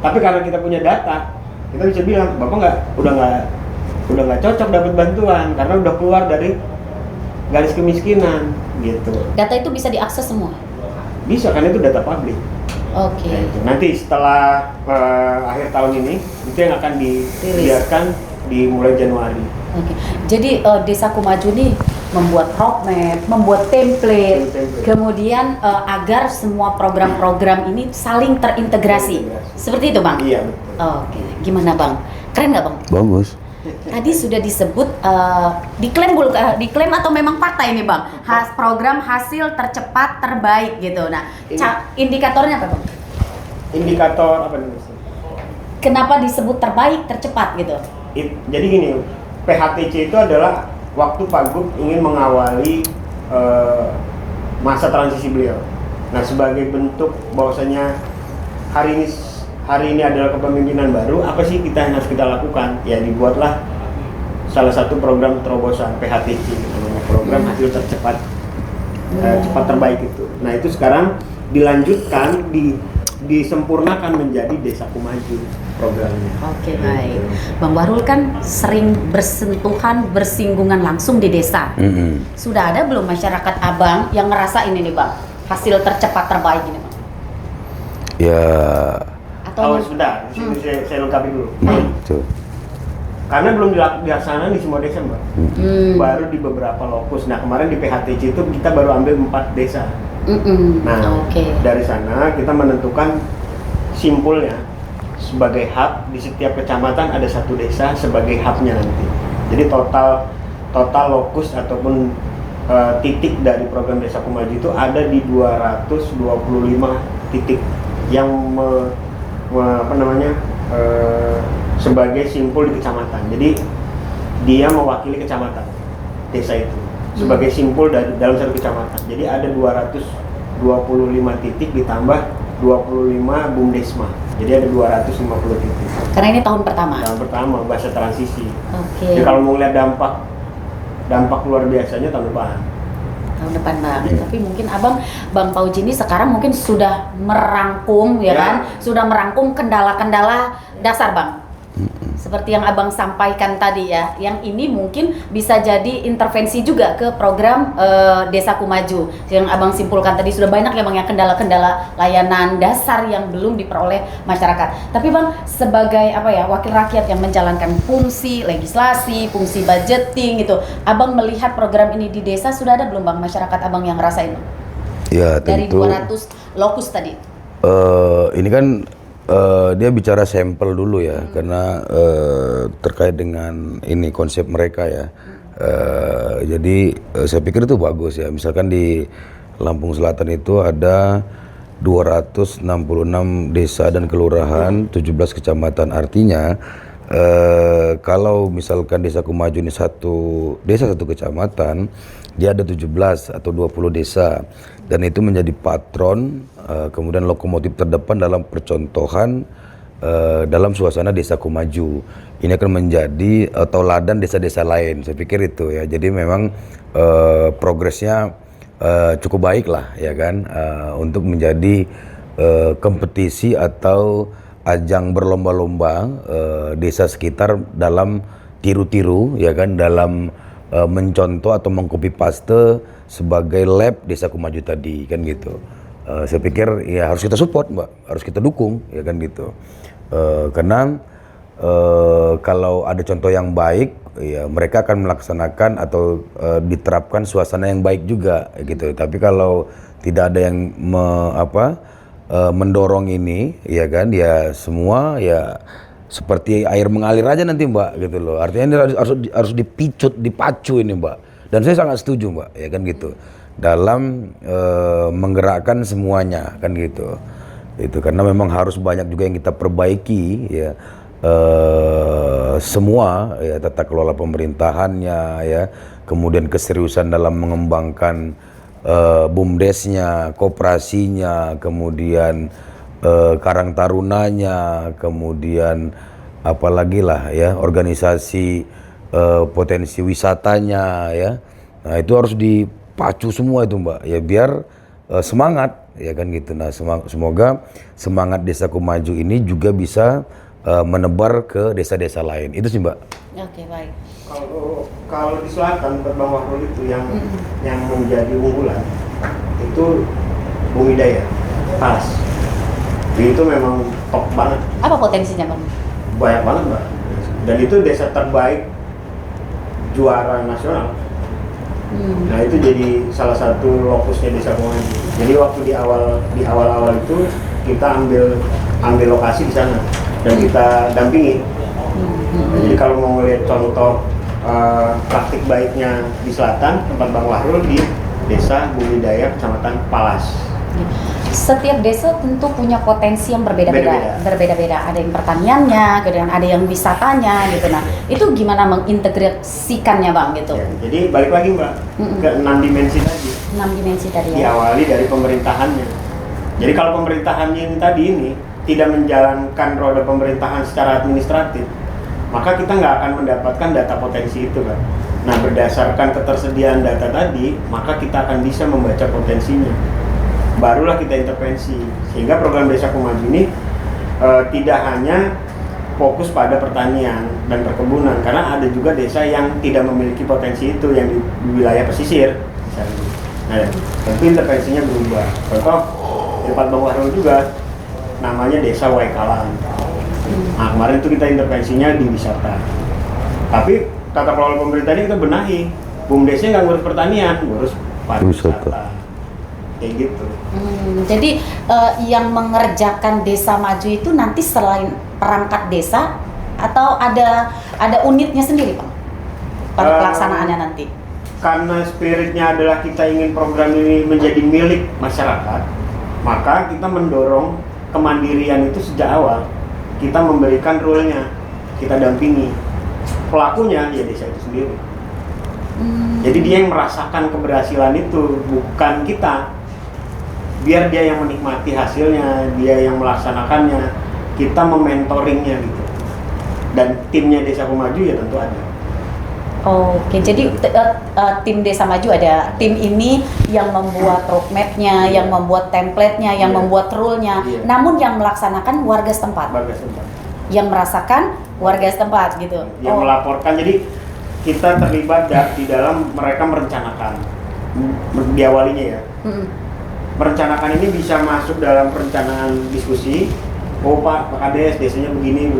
Tapi karena kita punya data, kita bisa bilang, Bapak udah nggak cocok dapat bantuan karena udah keluar dari garis kemiskinan gitu. Data itu bisa diakses semua? Bisa, karena itu data publik. Oke. Nah, nanti setelah akhir tahun ini itu yang akan dibiarkan dimulai Januari. Oke. Jadi Desa Kumaju ini membuat roadmap, membuat template. Kemudian agar semua program-program ini saling terintegrasi. Seperti itu, Bang? Iya, betul. Oke. Gimana, Bang? Keren nggak, Bang? Bagus. Tadi sudah disebut diklaim atau memang partai ini, Bang? Program hasil tercepat terbaik gitu. Nah, indikatornya apa, Bang? Indikator apa nih? Kenapa disebut terbaik tercepat gitu? Jadi gini, PHTC itu adalah waktu Pak Gub ingin mengawali masa transisi beliau. Nah, sebagai bentuk bahwasanya hari ini adalah kepemimpinan baru, apa sih yang harus kita lakukan? Ya, dibuatlah salah satu program terobosan PHTC, namanya program hasil tercepat, cepat terbaik itu. Nah, itu sekarang dilanjutkan, disempurnakan menjadi Desa Kumaju. programnya. Oke, baik. Bang Wahrul kan sering bersinggungan langsung di desa. Sudah ada belum masyarakat Abang yang ngerasa ini nih Bang, hasil tercepat terbaik ini Bang? Ya, Atau Sebentar, saya lengkapi dulu. itu. Karena belum dilaksanakan di semua desa, Mbak. Baru di beberapa lokus. Nah, kemarin di PHTC itu kita baru ambil 4 desa. Nah, dari sana kita menentukan simpulnya sebagai hub. Di setiap kecamatan ada 1 desa sebagai hubnya nanti. Jadi total lokus ataupun titik dari program Desaku Maju itu ada di 225 titik yang sebagai simpul di kecamatan. Jadi dia mewakili kecamatan desa itu sebagai simpul dalam satu kecamatan. Jadi ada 225 titik ditambah 25 bumdesma. Jadi ada 250 titik. Karena ini tahun pertama. Tahun pertama bahasa transisi. Oke. Jadi kalau mau lihat dampak luar biasanya tahun depan. Tahun depan Bang. Tapi mungkin Bang Pauji ini sekarang mungkin sudah merangkum kan? Sudah merangkum kendala-kendala dasar Bang. Seperti yang Abang sampaikan tadi ya, yang ini mungkin bisa jadi intervensi juga ke program Desaku Maju. Yang Abang simpulkan tadi sudah banyak ya Bang ya kendala-kendala layanan dasar yang belum diperoleh masyarakat. Tapi Bang sebagai wakil rakyat yang menjalankan fungsi legislasi, fungsi budgeting gitu, Abang melihat program ini di desa sudah ada belum Bang masyarakat Abang yang ngerasain? Ya, dari tentu. 200 lokus tadi. Ini kan dia bicara sampel dulu ya, karena terkait dengan ini konsep mereka ya. Jadi saya pikir itu bagus ya. Misalkan di Lampung Selatan itu ada 266 desa dan kelurahan, 17 kecamatan. Artinya kalau misalkan Desaku Maju ini satu desa satu kecamatan, dia ada 17 atau 20 desa, dan itu menjadi patron, kemudian lokomotif terdepan dalam percontohan dalam suasana Desaku Maju. Ini akan menjadi tauladan desa-desa lain, saya pikir itu ya. Jadi memang progresnya cukup baik lah ya kan, untuk menjadi kompetisi atau ajang berlomba-lomba desa sekitar dalam tiru-tiru ya kan, dalam mencontoh atau mengcopy paste sebagai lab Desaku Maju tadi kan gitu. Saya pikir ya harus kita support Mbak, harus kita dukung ya kan gitu. Karena kalau ada contoh yang baik ya mereka akan melaksanakan atau diterapkan suasana yang baik juga gitu. Tapi kalau tidak ada yang mendorong ini ya kan, ya semua ya seperti air mengalir aja nanti Mbak gitu loh. Artinya ini harus dipacu ini Mbak. Dan saya sangat setuju Mbak ya kan gitu, dalam menggerakkan semuanya kan gitu. Itu karena memang harus banyak juga yang kita perbaiki ya, semua ya, tata kelola pemerintahannya ya, kemudian keseriusan dalam mengembangkan bumdesnya, koperasinya, kemudian Karang Tarunanya, kemudian apalagi lah ya, organisasi potensi wisatanya ya. Nah itu harus dipacu semua itu Mbak ya, biar semangat ya kan gitu. Nah semoga semangat Desaku Maju ini juga bisa menebar ke desa-desa lain. Itu sih Mbak. Oke, baik. Kalau di selatan Bang Wahrul itu yang menjadi unggulan itu Bumidaya, Pas. Itu memang top banget. Apa potensinya Bang? Banyak banget Mbak. Dan itu desa terbaik juara nasional. Nah itu jadi salah satu lokusnya Desaku Maju. Jadi waktu di awal itu kita ambil lokasi di sana dan kita dampingi. Nah, jadi kalau mau lihat contoh praktik baiknya di selatan, tempat Bang Wahrul di Desa Bumidaya, Kecamatan Palas. Setiap desa tentu punya potensi yang berbeda-beda. Ada yang pertaniannya, kemudian ada yang wisatanya gitu. Nah, itu gimana mengintegrasikannya Bang gitu? Ya, jadi balik lagi Mbak ke 6 dimensi tadi. 6 dimensi tadi ya. Diawali dari pemerintahannya. Jadi kalau pemerintahannya ini tadi tidak menjalankan roda pemerintahan secara administratif, maka kita nggak akan mendapatkan data potensi itu kan. Nah berdasarkan ketersediaan data tadi, maka kita akan bisa membaca potensinya. Barulah kita intervensi, sehingga program Desaku Maju ini tidak hanya fokus pada pertanian dan perkebunan, karena ada juga desa yang tidak memiliki potensi itu yang di wilayah pesisir misalnya. Nah, tentu intervensinya berubah. Contoh tempat Bang Wahrul juga namanya Desa Waikalan. Nah, kemarin itu kita intervensinya di wisata. Tapi tata kelola pemerintah ini kita benahi. BUMDes-nya nggak ngurus pertanian, ngurus pariwisata. Kayak gitu. Jadi yang mengerjakan desa maju itu nanti selain perangkat desa atau ada unitnya sendiri, Pak? Pada pelaksanaannya nanti. Karena spiritnya adalah kita ingin program ini menjadi milik masyarakat, maka kita mendorong kemandirian itu sejak awal. Kita memberikan rule-nya, kita dampingi. Pelakunya ya desa itu sendiri. Jadi dia yang merasakan keberhasilan itu, bukan kita. Biar dia yang menikmati hasilnya, dia yang melaksanakannya, kita mementoringnya gitu. Dan timnya Desa Maju ya tentu ada. Oke, jadi tim Desa Maju ada tim ini yang membuat roadmap-nya, yang membuat template-nya, yang membuat rule-nya. Namun yang melaksanakan warga setempat. Warga setempat. Yang merasakan warga setempat gitu. Yang melaporkan, jadi kita terlibat di dalam mereka merencanakan. Diawalinya ya. Merencanakan ini bisa masuk dalam perencanaan diskusi. Oh Pak Kades, desanya begini.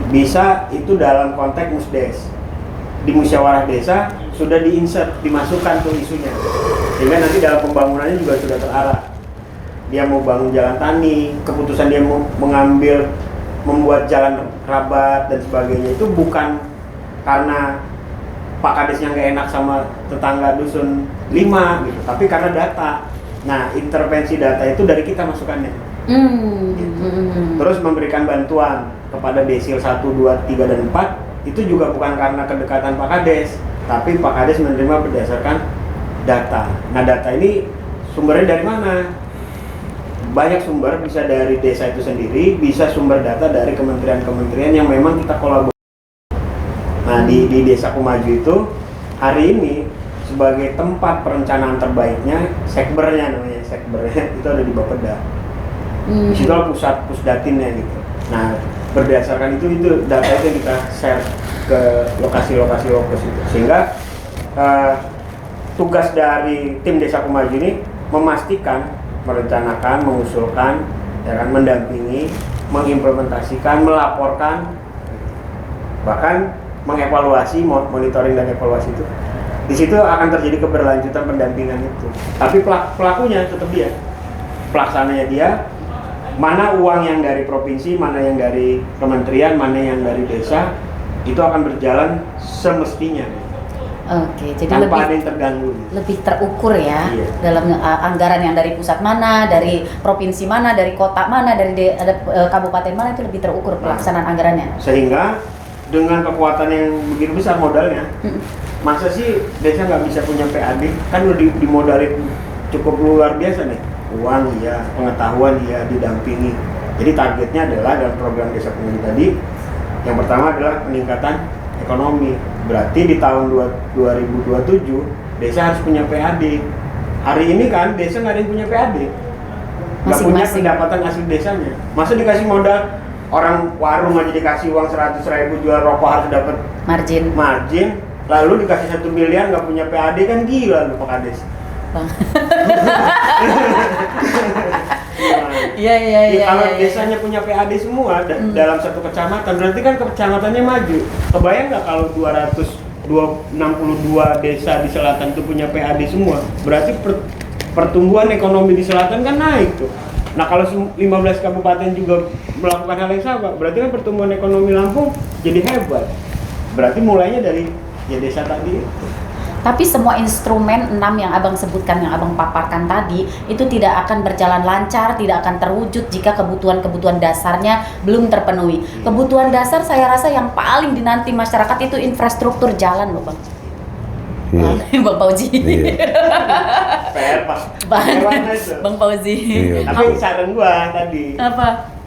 Bisa itu dalam konteks musdes. Di musyawarah desa sudah diinsert, dimasukkan tuh isunya. Sehingga nanti dalam pembangunannya juga sudah terarah. Dia mau bangun jalan tani, keputusan dia mau membuat jalan kerabat dan sebagainya itu bukan karena Pak Kadesnya nggak enak sama tetangga dusun 5 gitu, tapi karena data. Nah, intervensi data itu dari kita masukannya. Gitu. Terus memberikan bantuan kepada desil 1, 2, 3, dan 4 itu juga bukan karena kedekatan Pak Kades, tapi Pak Kades menerima berdasarkan data. Nah, data ini sumbernya dari mana? Banyak sumber, bisa dari desa itu sendiri, bisa sumber data dari kementerian-kementerian yang memang kita kolaborasi. Nah, di Desa Maju itu hari ini sebagai tempat perencanaan terbaiknya, sekbernya namanya, sekbernya itu ada di Bapeda. Di situ pusat pusdatinnya gitu. Nah, berdasarkan itu data itu yang kita share ke lokasi-lokasi lokus itu. Sehingga tugas dari tim Desa Maju ini memastikan, merencanakan, mengusulkan, ya kan, mendampingi, mengimplementasikan, melaporkan, bahkan mengevaluasi, monitoring dan evaluasi itu. Di situ akan terjadi keberlanjutan pendampingan itu. Tapi pelakunya tetap dia, pelaksananya dia. Mana uang yang dari provinsi, mana yang dari kementerian, mana yang dari desa, itu akan berjalan semestinya. Oke, jadi tanpa ada yang terganggu. Lebih terukur ya, iya, dalam anggaran yang dari pusat mana, dari provinsi mana, dari kota mana, dari kabupaten mana, itu lebih terukur pelaksanaan anggarannya. Sehingga dengan kekuatan yang begitu besar modalnya, masa sih desa nggak bisa punya PAD? Kan udah dimodalin cukup luar biasa nih. Uang iya, pengetahuan iya, didampingi. Jadi targetnya adalah dalam program Desa Maju tadi, yang pertama adalah peningkatan ekonomi. Berarti di tahun 2027 desa harus punya PAD. Hari ini kan desa nggak ada yang punya PAD, nggak punya pendapatan asli desanya. Masa dikasih modal, orang warung aja dikasih uang 100.000 jual rokok harus dapat margin, lalu dikasih 1 miliar nggak punya PAD, kan gila lu Pak Kades. Iya. Kalau desanya punya PAD semua dalam satu kecamatan, berarti kan kecamatannya maju. Kebayang nggak kalau 262 desa di selatan itu punya PAD semua? Berarti pertumbuhan ekonomi di selatan kan naik tuh. Nah, kalau 15 kabupaten juga melakukan hal yang sama, berarti kan pertumbuhan ekonomi Lampung jadi hebat. Berarti mulainya dari ya desa tadi itu. Tapi semua instrumen 6 yang abang sebutkan, yang abang paparkan tadi, itu tidak akan berjalan lancar, tidak akan terwujud jika kebutuhan-kebutuhan dasarnya belum terpenuhi. Kebutuhan dasar saya rasa yang paling dinanti masyarakat itu infrastruktur jalan loh Bang. Bang Fauzi. PR pas. Bang Fauzi. Tapi saran gua tadi. Apa?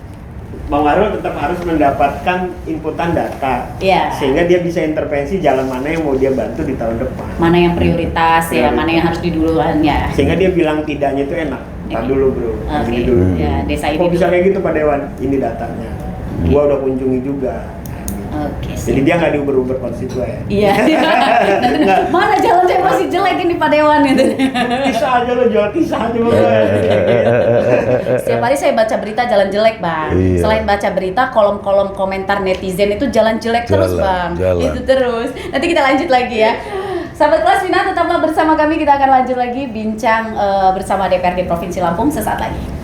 Bang Wahrul tetap harus mendapatkan inputan data, sehingga dia bisa intervensi jalan mana yang mau dia bantu di tahun depan. Mana yang prioritas ya, mana yang harus diduluan ya. Sehingga dia bilang tidaknya itu enak. Tar dulu bro, ini dulu. Ya, desa ini. Kok bisa kayak gitu Pak Dewan? Ini datanya. Gua udah kunjungi juga. Oke. Jadi dia nggak diuber-uber konstituen. Iya. Nanti, mana jalan saya masih jelek ini Pak Dewan gitu. Kisah aja lo, jual kisah aja bang. Setiap hari saya baca berita jalan jelek bang. Iya. Selain baca berita, kolom-kolom komentar netizen itu jalan jelek terus bang. Jalan. Itu terus. Nanti kita lanjut lagi ya. Sahabat Kelas Mina, tetaplah bersama kami. Kita akan lanjut lagi bincang bersama DPRD Provinsi Lampung sesaat lagi.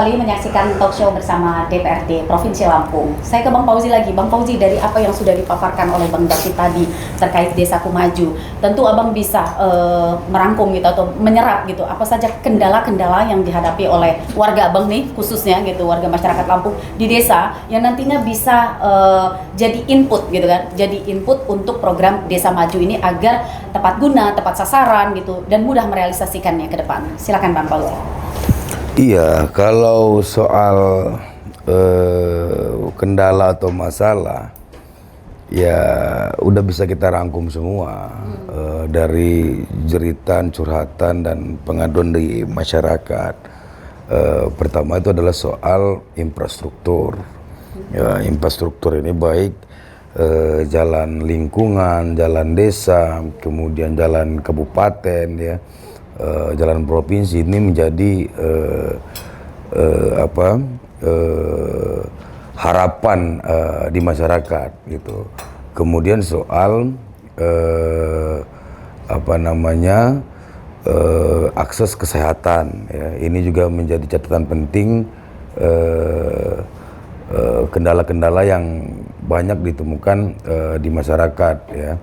kembali menyaksikan talk show bersama DPRD Provinsi Lampung. Saya ke Bang Fauzi lagi. Bang Fauzi, dari apa yang sudah dipaparkan oleh Bang David tadi terkait Desaku Maju, tentu Abang bisa merangkum gitu atau menyerap gitu apa saja kendala-kendala yang dihadapi oleh warga Abang nih, khususnya gitu, warga masyarakat Lampung di desa yang nantinya bisa jadi input gitu kan, jadi input untuk program Desa Maju ini agar tepat guna, tepat sasaran gitu, dan mudah merealisasikannya ke depan. Silakan Bang Fauzi. Iya, kalau soal kendala atau masalah, ya udah bisa kita rangkum semua dari jeritan, curhatan, dan pengaduan di masyarakat. Pertama itu adalah soal infrastruktur. Ya, infrastruktur ini baik jalan lingkungan, jalan desa, kemudian jalan kabupaten, ya. Jalan provinsi ini menjadi harapan di masyarakat gitu. Kemudian soal akses kesehatan, ya, ini juga menjadi catatan penting. Kendala-kendala yang banyak ditemukan di masyarakat, ya.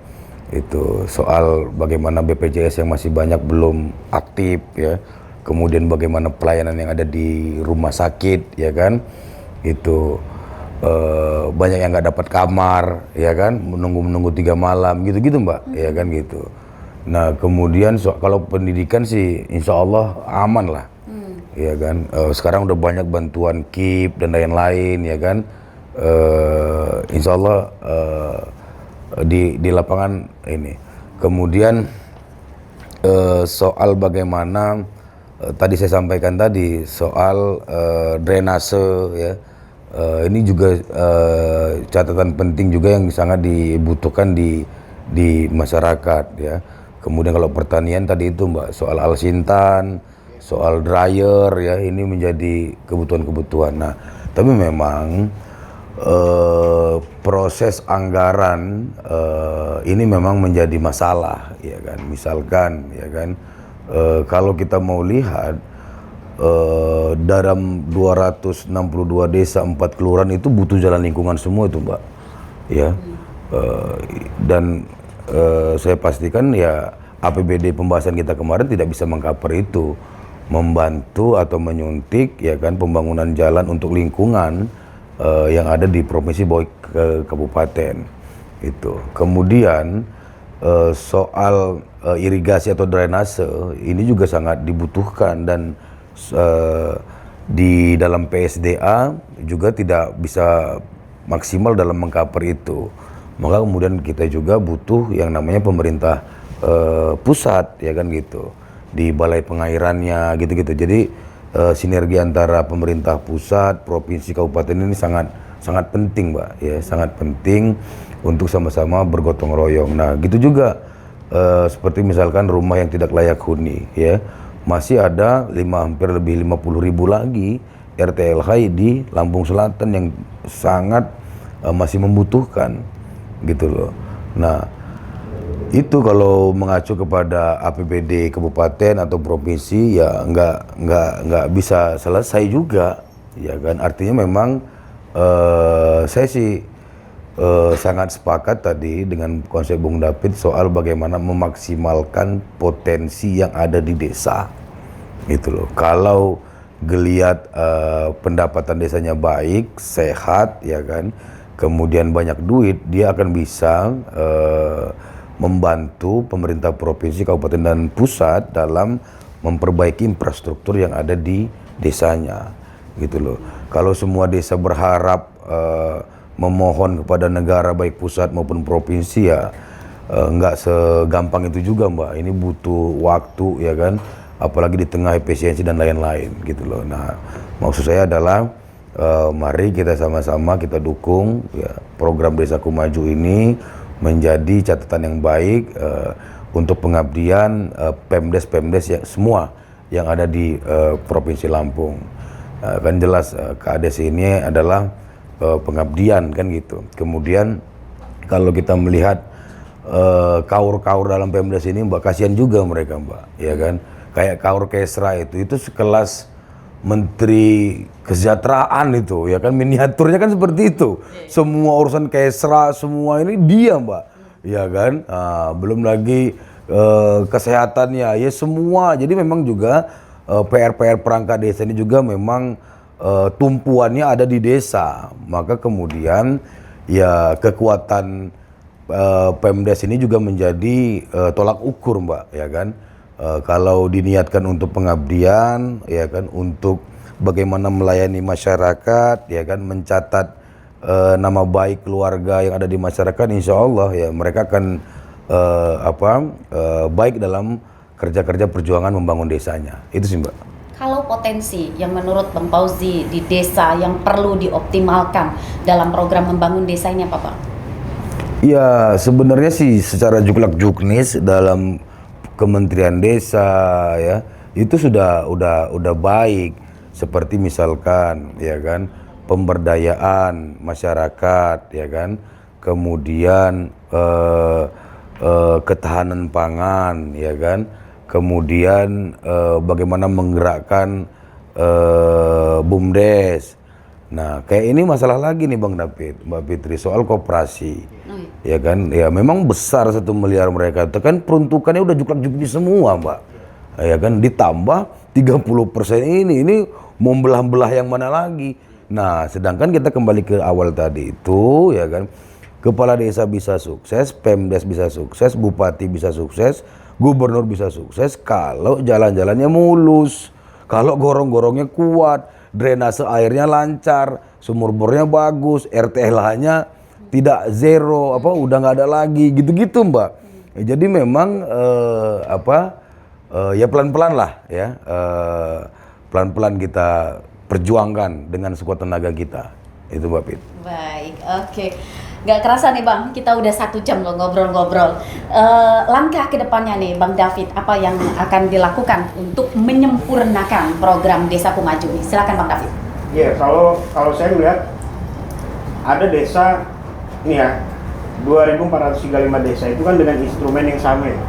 Itu soal bagaimana BPJS yang masih banyak belum aktif, ya, kemudian bagaimana pelayanan yang ada di rumah sakit, ya kan, itu banyak yang nggak dapat kamar, ya kan, menunggu 3 malam gitu Mbak, ya kan gitu. Nah kemudian kalau pendidikan sih insya Allah aman lah, ya kan. Sekarang udah banyak bantuan KIP dan lain-lain, ya kan. Insya Allah di lapangan ini. Kemudian soal bagaimana tadi saya sampaikan tadi soal drainase, ya, ini juga catatan penting juga yang sangat dibutuhkan di masyarakat, ya. Kemudian kalau pertanian tadi itu Mbak, soal alsintan, soal dryer, ya, ini menjadi kebutuhan-kebutuhan. Nah tapi memang proses anggaran ini memang menjadi masalah, ya kan. Misalkan, ya kan, kalau kita mau lihat dalam 262 desa 4 kelurahan itu butuh jalan lingkungan semua itu Mbak, ya. Dan saya pastikan ya APBD pembahasan kita kemarin tidak bisa mengcover itu, membantu atau menyuntik, ya kan, pembangunan jalan untuk lingkungan yang ada di provinsi baik ke kabupaten itu. Kemudian soal irigasi atau drainase ini juga sangat dibutuhkan, dan di dalam PSDA juga tidak bisa maksimal dalam mengcover itu. Maka kemudian kita juga butuh yang namanya pemerintah pusat, ya kan gitu, di balai pengairannya gitu-gitu. Jadi sinergi antara pemerintah pusat, provinsi, kabupaten ini sangat penting Mbak, ya, sangat penting untuk sama-sama bergotong royong. Nah gitu juga seperti misalkan rumah yang tidak layak huni, ya, masih ada hampir lebih 50.000 lagi RT/LH di Lampung Selatan yang sangat masih membutuhkan gitu loh. Nah itu kalau mengacu kepada APBD kabupaten atau provinsi, ya nggak bisa selesai juga, ya kan. Artinya memang saya sih sangat sepakat tadi dengan konsep Bung David soal bagaimana memaksimalkan potensi yang ada di desa gitu loh. Kalau geliat pendapatan desanya baik, sehat, ya kan, kemudian banyak duit, dia akan bisa membantu pemerintah provinsi, kabupaten, dan pusat dalam memperbaiki infrastruktur yang ada di desanya gitu loh. Kalau semua desa berharap memohon kepada negara baik pusat maupun provinsi, ya nggak segampang itu juga Mbak. Ini butuh waktu, ya kan, apalagi di tengah efisiensi dan lain-lain gitu loh. Nah maksud saya adalah mari kita sama-sama kita dukung, ya, program Desaku Maju ini menjadi catatan yang baik untuk pengabdian Pemdes yang semua yang ada di Provinsi Lampung. Kan jelas KADES ini adalah pengabdian kan gitu. Kemudian kalau kita melihat kaur-kaur dalam Pemdes ini Mbak, kasihan juga mereka Mbak, ya kan. Kayak kaur Kesra itu sekelas menteri kesejahteraan itu, ya kan, miniaturnya kan seperti itu. Semua urusan kesra, semua ini dia, Mbak, ya kan. Belum lagi kesehatannya, ya semua. Jadi memang juga PR-PR perangkat desa ini juga memang tumpuannya ada di desa. Maka kemudian ya kekuatan Pemdes ini juga menjadi tolak ukur, Mbak, ya kan. Kalau diniatkan untuk pengabdian, ya kan, untuk bagaimana melayani masyarakat, ya kan, mencatat nama baik keluarga yang ada di masyarakat, insya Allah ya mereka akan baik dalam kerja-kerja perjuangan membangun desanya. Itu sih, Mbak. Kalau potensi yang menurut Bang Fauzi di desa yang perlu dioptimalkan dalam program membangun desa ini apa, Bang? Ya sebenarnya sih secara juklak juknis dalam Kementerian Desa ya itu sudah baik, seperti misalkan ya kan pemberdayaan masyarakat, ya kan, kemudian ketahanan pangan, ya kan, kemudian bagaimana menggerakkan BUMDes. Nah, kayak ini masalah lagi nih Bang David, Mbak Fitri, soal koperasi. Ya kan, ya memang besar 1 miliar mereka itu kan peruntukannya udah juklak-jukli semua, Mbak. Ya kan, ditambah 30% ini mau belah-belah yang mana lagi. Nah, sedangkan kita kembali ke awal tadi itu, ya kan, kepala desa bisa sukses, Pemdes bisa sukses, bupati bisa sukses, gubernur bisa sukses kalau jalan-jalannya mulus, kalau gorong-gorongnya kuat, drainase airnya lancar, sumur bornya bagus, RTLH-nya tidak zero, udah nggak ada lagi, gitu-gitu, Mbak. Ya, jadi memang ya pelan-pelan lah, ya, pelan-pelan kita perjuangkan dengan sekuat tenaga kita, itu Mbak Pit. Baik, oke. Gak kerasa nih Bang, kita udah 1 jam loh ngobrol-ngobrol. Langkah kedepannya nih Bang David, apa yang akan dilakukan untuk menyempurnakan program Desaku Maju nih? Silakan Bang David. Iya, kalau saya melihat ada desa ini ya 2.435 desa itu kan dengan instrumen yang sama ya.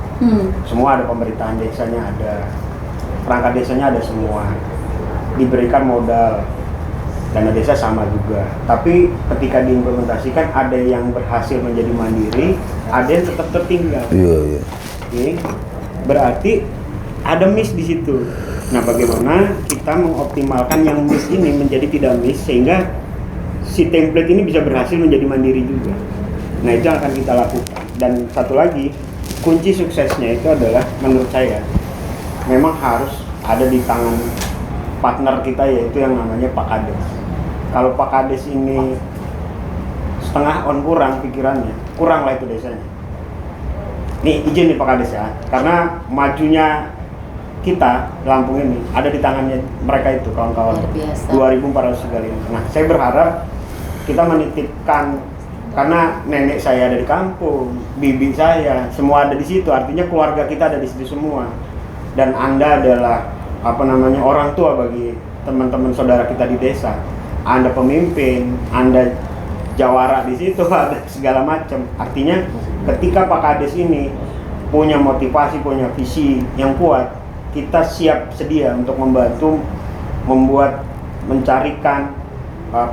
Semua ada pemerintahan desanya, ada perangkat desanya, ada semua diberikan modal. Dana desa sama juga, tapi ketika diimplementasikan ada yang berhasil menjadi mandiri, ada yang tetap tertinggal. Iya. Oke, berarti ada miss di situ. Nah, bagaimana kita mengoptimalkan yang miss ini menjadi tidak miss sehingga si template ini bisa berhasil menjadi mandiri juga. Nah, itu yang akan kita lakukan. Dan satu lagi, kunci suksesnya itu adalah menurut saya memang harus ada di tangan partner kita, yaitu yang namanya Pak Kades. Kalau Pak Kades ini setengah on kurang pikirannya, kurang lah itu desanya. Nih izin nih Pak Kades ya, karena majunya kita Lampung ini ada di tangannya mereka itu, kawan-kawan 2.435. Nah, saya berharap kita menitipkan, karena nenek saya ada di kampung, bibi saya semua ada di situ, artinya keluarga kita ada di situ semua. Dan Anda adalah orang tua bagi teman-teman saudara kita di desa. Anda pemimpin, Anda jawara di situ, ada segala macam. Artinya ketika Pak Kades ini punya motivasi, punya visi yang kuat, kita siap sedia untuk membantu mencarikan,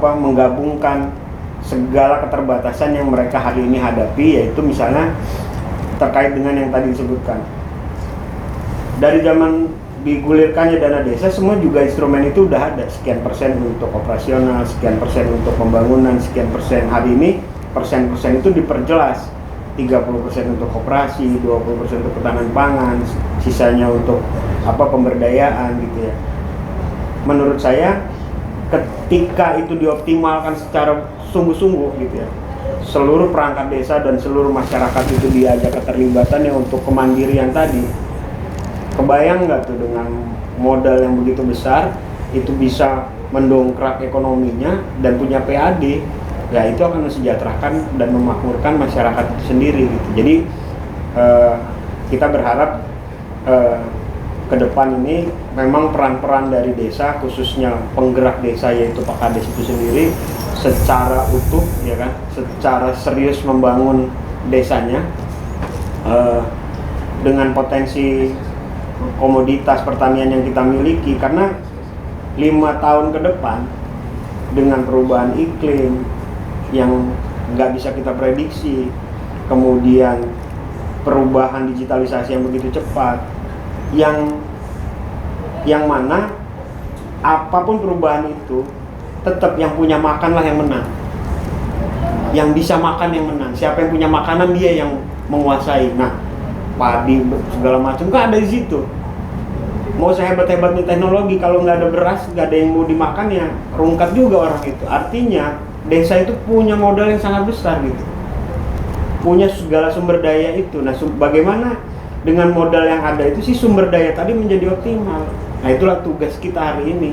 menggabungkan segala keterbatasan yang mereka hari ini hadapi, yaitu misalnya terkait dengan yang tadi disebutkan. Dari zaman digulirkannya dana desa, semua juga instrumen itu udah ada, sekian persen untuk operasional, sekian persen untuk pembangunan, sekian persen. Hari ini persen-persen itu diperjelas, 30% untuk koperasi, 20% untuk ketahanan pangan, sisanya untuk pemberdayaan gitu ya. Menurut saya ketika itu dioptimalkan secara sungguh-sungguh gitu ya, seluruh perangkat desa dan seluruh masyarakat itu diajak keterlibatannya untuk kemandirian tadi. Kebayang nggak tuh dengan modal yang begitu besar itu bisa mendongkrak ekonominya dan punya PAD, ya itu akan mensejahterakan dan memakmurkan masyarakat itu sendiri gitu. Jadi kita berharap ke depan ini memang peran-peran dari desa, khususnya penggerak desa yaitu Pak Kades itu sendiri, secara utuh ya kan, secara serius membangun desanya dengan potensi komoditas pertanian yang kita miliki. Karena 5 tahun ke depan dengan perubahan iklim yang nggak bisa kita prediksi, kemudian perubahan digitalisasi yang begitu cepat, yang mana apapun perubahan itu tetap yang punya makanlah yang menang, yang bisa makan yang menang. Siapa yang punya makanan dia yang menguasai. Nah, padi segala macam kan ada di situ. Mau sehebat-hebatnya teknologi, kalau nggak ada beras, nggak ada yang mau dimakan, ya rungkat juga orang itu. Artinya desa itu punya modal yang sangat besar gitu, punya segala sumber daya itu. Nah, bagaimana dengan modal yang ada itu si sumber daya tadi menjadi optimal. Nah, itulah tugas kita hari ini,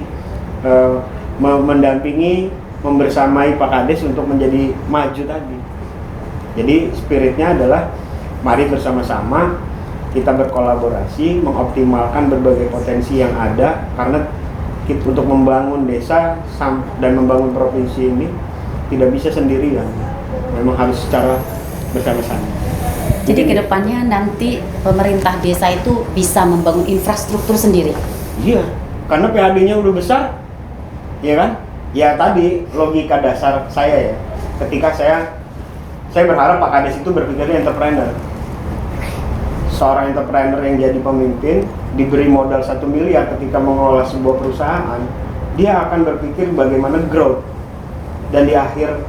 mendampingi, membersamai Pak Kades untuk menjadi maju tadi. Jadi spiritnya adalah mari bersama-sama kita berkolaborasi, mengoptimalkan berbagai potensi yang ada, karena untuk membangun desa dan membangun provinsi ini tidak bisa sendirian, memang harus secara bersama-sama. Jadi kedepannya nanti pemerintah desa itu bisa membangun infrastruktur sendiri? Iya, karena PAD-nya udah besar, ya kan? Ya tadi logika dasar saya ya, ketika saya berharap Pak Kades itu berpikirnya entrepreneur. Seorang entrepreneur yang jadi pemimpin diberi modal 1 miliar ketika mengelola sebuah perusahaan, dia akan berpikir bagaimana growth, dan di akhir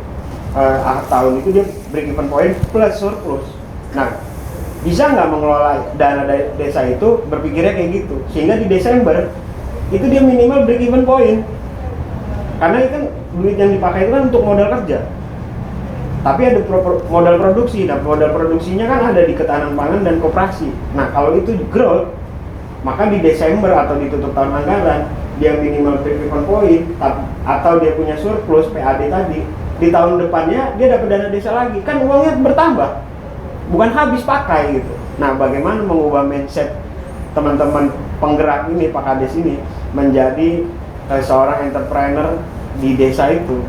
tahun itu dia break even point plus surplus. Nah, bisa nggak mengelola dana desa itu berpikirnya kayak gitu, sehingga di Desember itu dia minimal break even point, karena itu kan duit yang dipakai itu kan untuk modal kerja. Tapi ada modal produksi. Nah, modal produksinya kan ada di ketahanan pangan dan koperasi. Nah, kalau itu growth, maka di Desember atau di tutup tahun anggaran dia minimal break even point atau dia punya surplus PAD tadi, di tahun depannya dia dapat dana desa lagi, kan uangnya bertambah, bukan habis pakai gitu. Nah, bagaimana mengubah mindset teman-teman penggerak ini, Pak Kades ini, menjadi seorang entrepreneur di desa itu?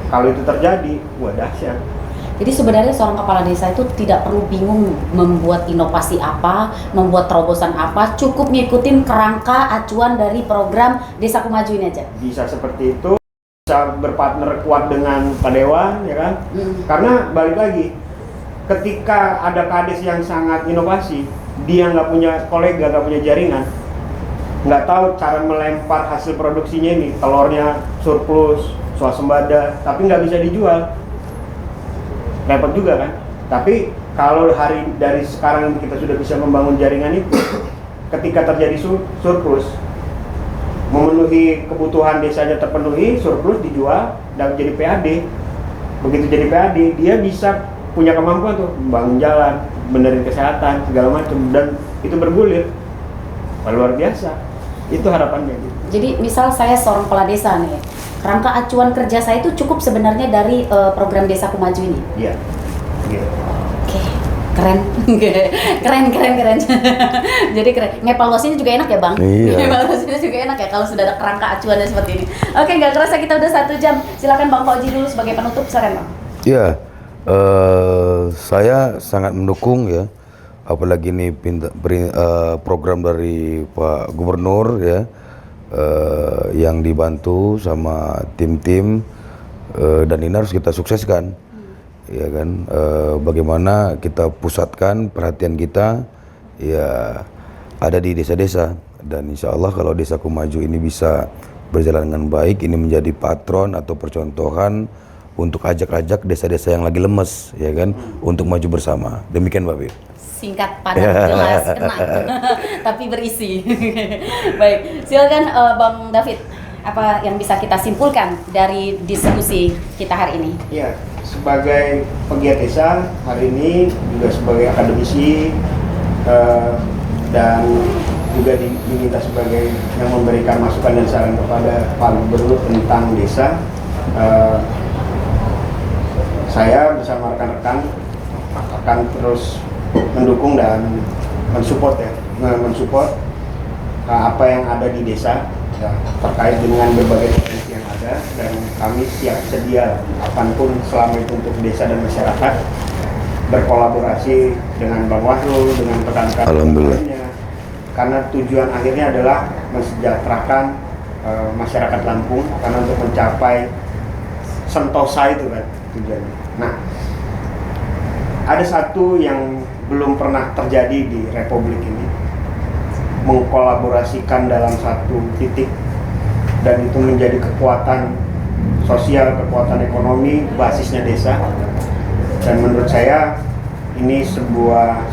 Kalau itu terjadi, wah dahsyat. Jadi sebenarnya seorang kepala desa itu tidak perlu bingung membuat inovasi apa, membuat terobosan apa, cukup ngikutin kerangka acuan dari program Desaku Maju ini aja. Bisa seperti itu, bisa berpartner kuat dengan Pak Dewan, ya kan? Karena balik lagi, ketika ada kades yang sangat inovasi, dia nggak punya kolega, nggak punya jaringan, nggak tahu cara melempar hasil produksinya ini, telurnya surplus, swasembada, tapi nggak bisa dijual, repot juga kan. Tapi kalau dari sekarang kita sudah bisa membangun jaringan itu, ketika terjadi surplus, memenuhi kebutuhan desanya terpenuhi, surplus dijual dan jadi PAD. Begitu jadi PAD, dia bisa punya kemampuan tuh membangun jalan, benerin kesehatan, segala macam, dan itu bergulir. Luar biasa. Itu harapannya gitu. Jadi misal saya seorang kepala desa nih, kerangka acuan kerja saya itu cukup sebenarnya dari program Desaku Maju ini. Iya. Gitu. Oke, keren. keren. Jadi keren. Ngevaluasinya juga enak ya, Bang? Iya. Ngevaluasinya juga enak ya kalau sudah ada kerangka acuannya seperti ini. Oke, nggak kerasa kita udah 1 jam. Silakan Bang Fauji dulu sebagai penutup, silakan Bang. Iya, saya sangat mendukung ya, apalagi ini program dari Pak Gubernur ya, yang dibantu sama tim-tim, dan ini harus kita sukseskan, ya kan? Bagaimana kita pusatkan perhatian kita ya ada di desa-desa, dan insya Allah kalau Desaku Maju ini bisa berjalan dengan baik, ini menjadi patron atau percontohan untuk ajak-ajak desa-desa yang lagi lemes, ya kan, untuk maju bersama. Demikian, Mbak Bir. Singkat, padat, jelas, kena, tapi berisi. Baik, silakan Bang David. Apa yang bisa kita simpulkan dari diskusi kita hari ini? Ya, sebagai pegiat desa hari ini, juga sebagai akademisi, dan juga diminta sebagai yang memberikan masukan dan saran kepada Pak Gubernur tentang desa. Saya bersama rekan-rekan akan terus mendukung dan mensupport apa yang ada di desa ya, terkait dengan berbagai potensi yang ada, dan kami siap sedia apapun selama itu untuk desa dan masyarakat, berkolaborasi dengan Bang Wahrul, dengan rekan-rekan lainnya, karena tujuan akhirnya adalah mensejahterakan masyarakat Lampung karena untuk mencapai Sentosa itu kan tujuannya. Nah, ada satu yang belum pernah terjadi di Republik ini, mengkolaborasikan dalam satu titik dan itu menjadi kekuatan sosial, kekuatan ekonomi, basisnya desa. Dan menurut saya ini sebuah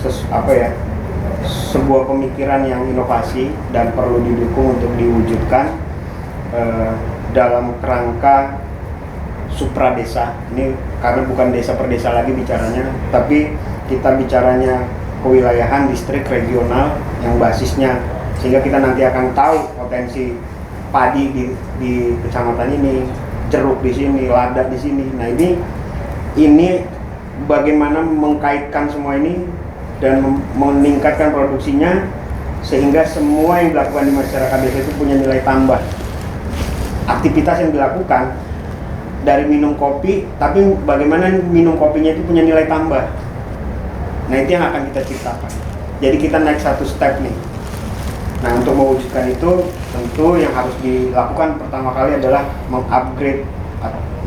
pemikiran yang inovasi dan perlu didukung untuk diwujudkan dalam kerangka supra desa. Ini karena bukan desa per desa lagi bicaranya, tapi kita bicaranya kewilayahan, distrik, regional yang basisnya, sehingga kita nanti akan tahu potensi padi di kecamatan ini, jeruk di sini, lada di sini. Nah ini bagaimana mengkaitkan semua ini dan meningkatkan produksinya sehingga semua yang dilakukan di masyarakat desa itu punya nilai tambah. Aktivitas yang dilakukan dari minum kopi, tapi bagaimana minum kopinya itu punya nilai tambah. Nah itu yang akan kita ciptakan. Jadi kita naik satu step nih. Nah untuk mewujudkan itu tentu yang harus dilakukan pertama kali adalah mengupgrade,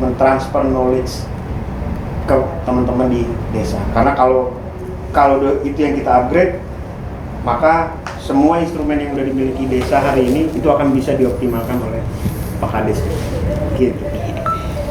mentransfer knowledge ke teman-teman di desa. Karena kalau itu yang kita upgrade, maka semua instrumen yang sudah dimiliki desa hari ini itu akan bisa dioptimalkan oleh Pak Kades. Gitu.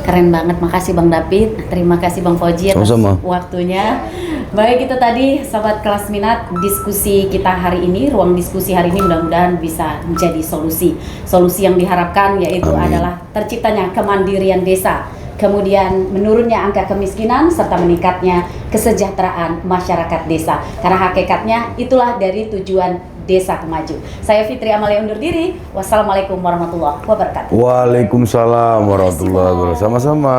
Keren banget, makasih Bang David, terima kasih Bang Fauji atas waktunya. Baik, itu tadi Sobat Kelas Minat diskusi kita hari ini, ruang diskusi hari ini mudah-mudahan bisa menjadi solusi. Solusi yang diharapkan yaitu adalah terciptanya kemandirian desa, kemudian menurunnya angka kemiskinan serta meningkatnya kesejahteraan masyarakat desa. Karena hakikatnya itulah dari tujuan Desa Maju. Saya Fitri Amalia undur diri. Wassalamualaikum warahmatullahi wabarakatuh. Waalaikumsalam warahmatullahi wabarakatuh. Sama-sama.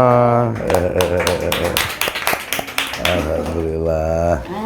Alhamdulillah.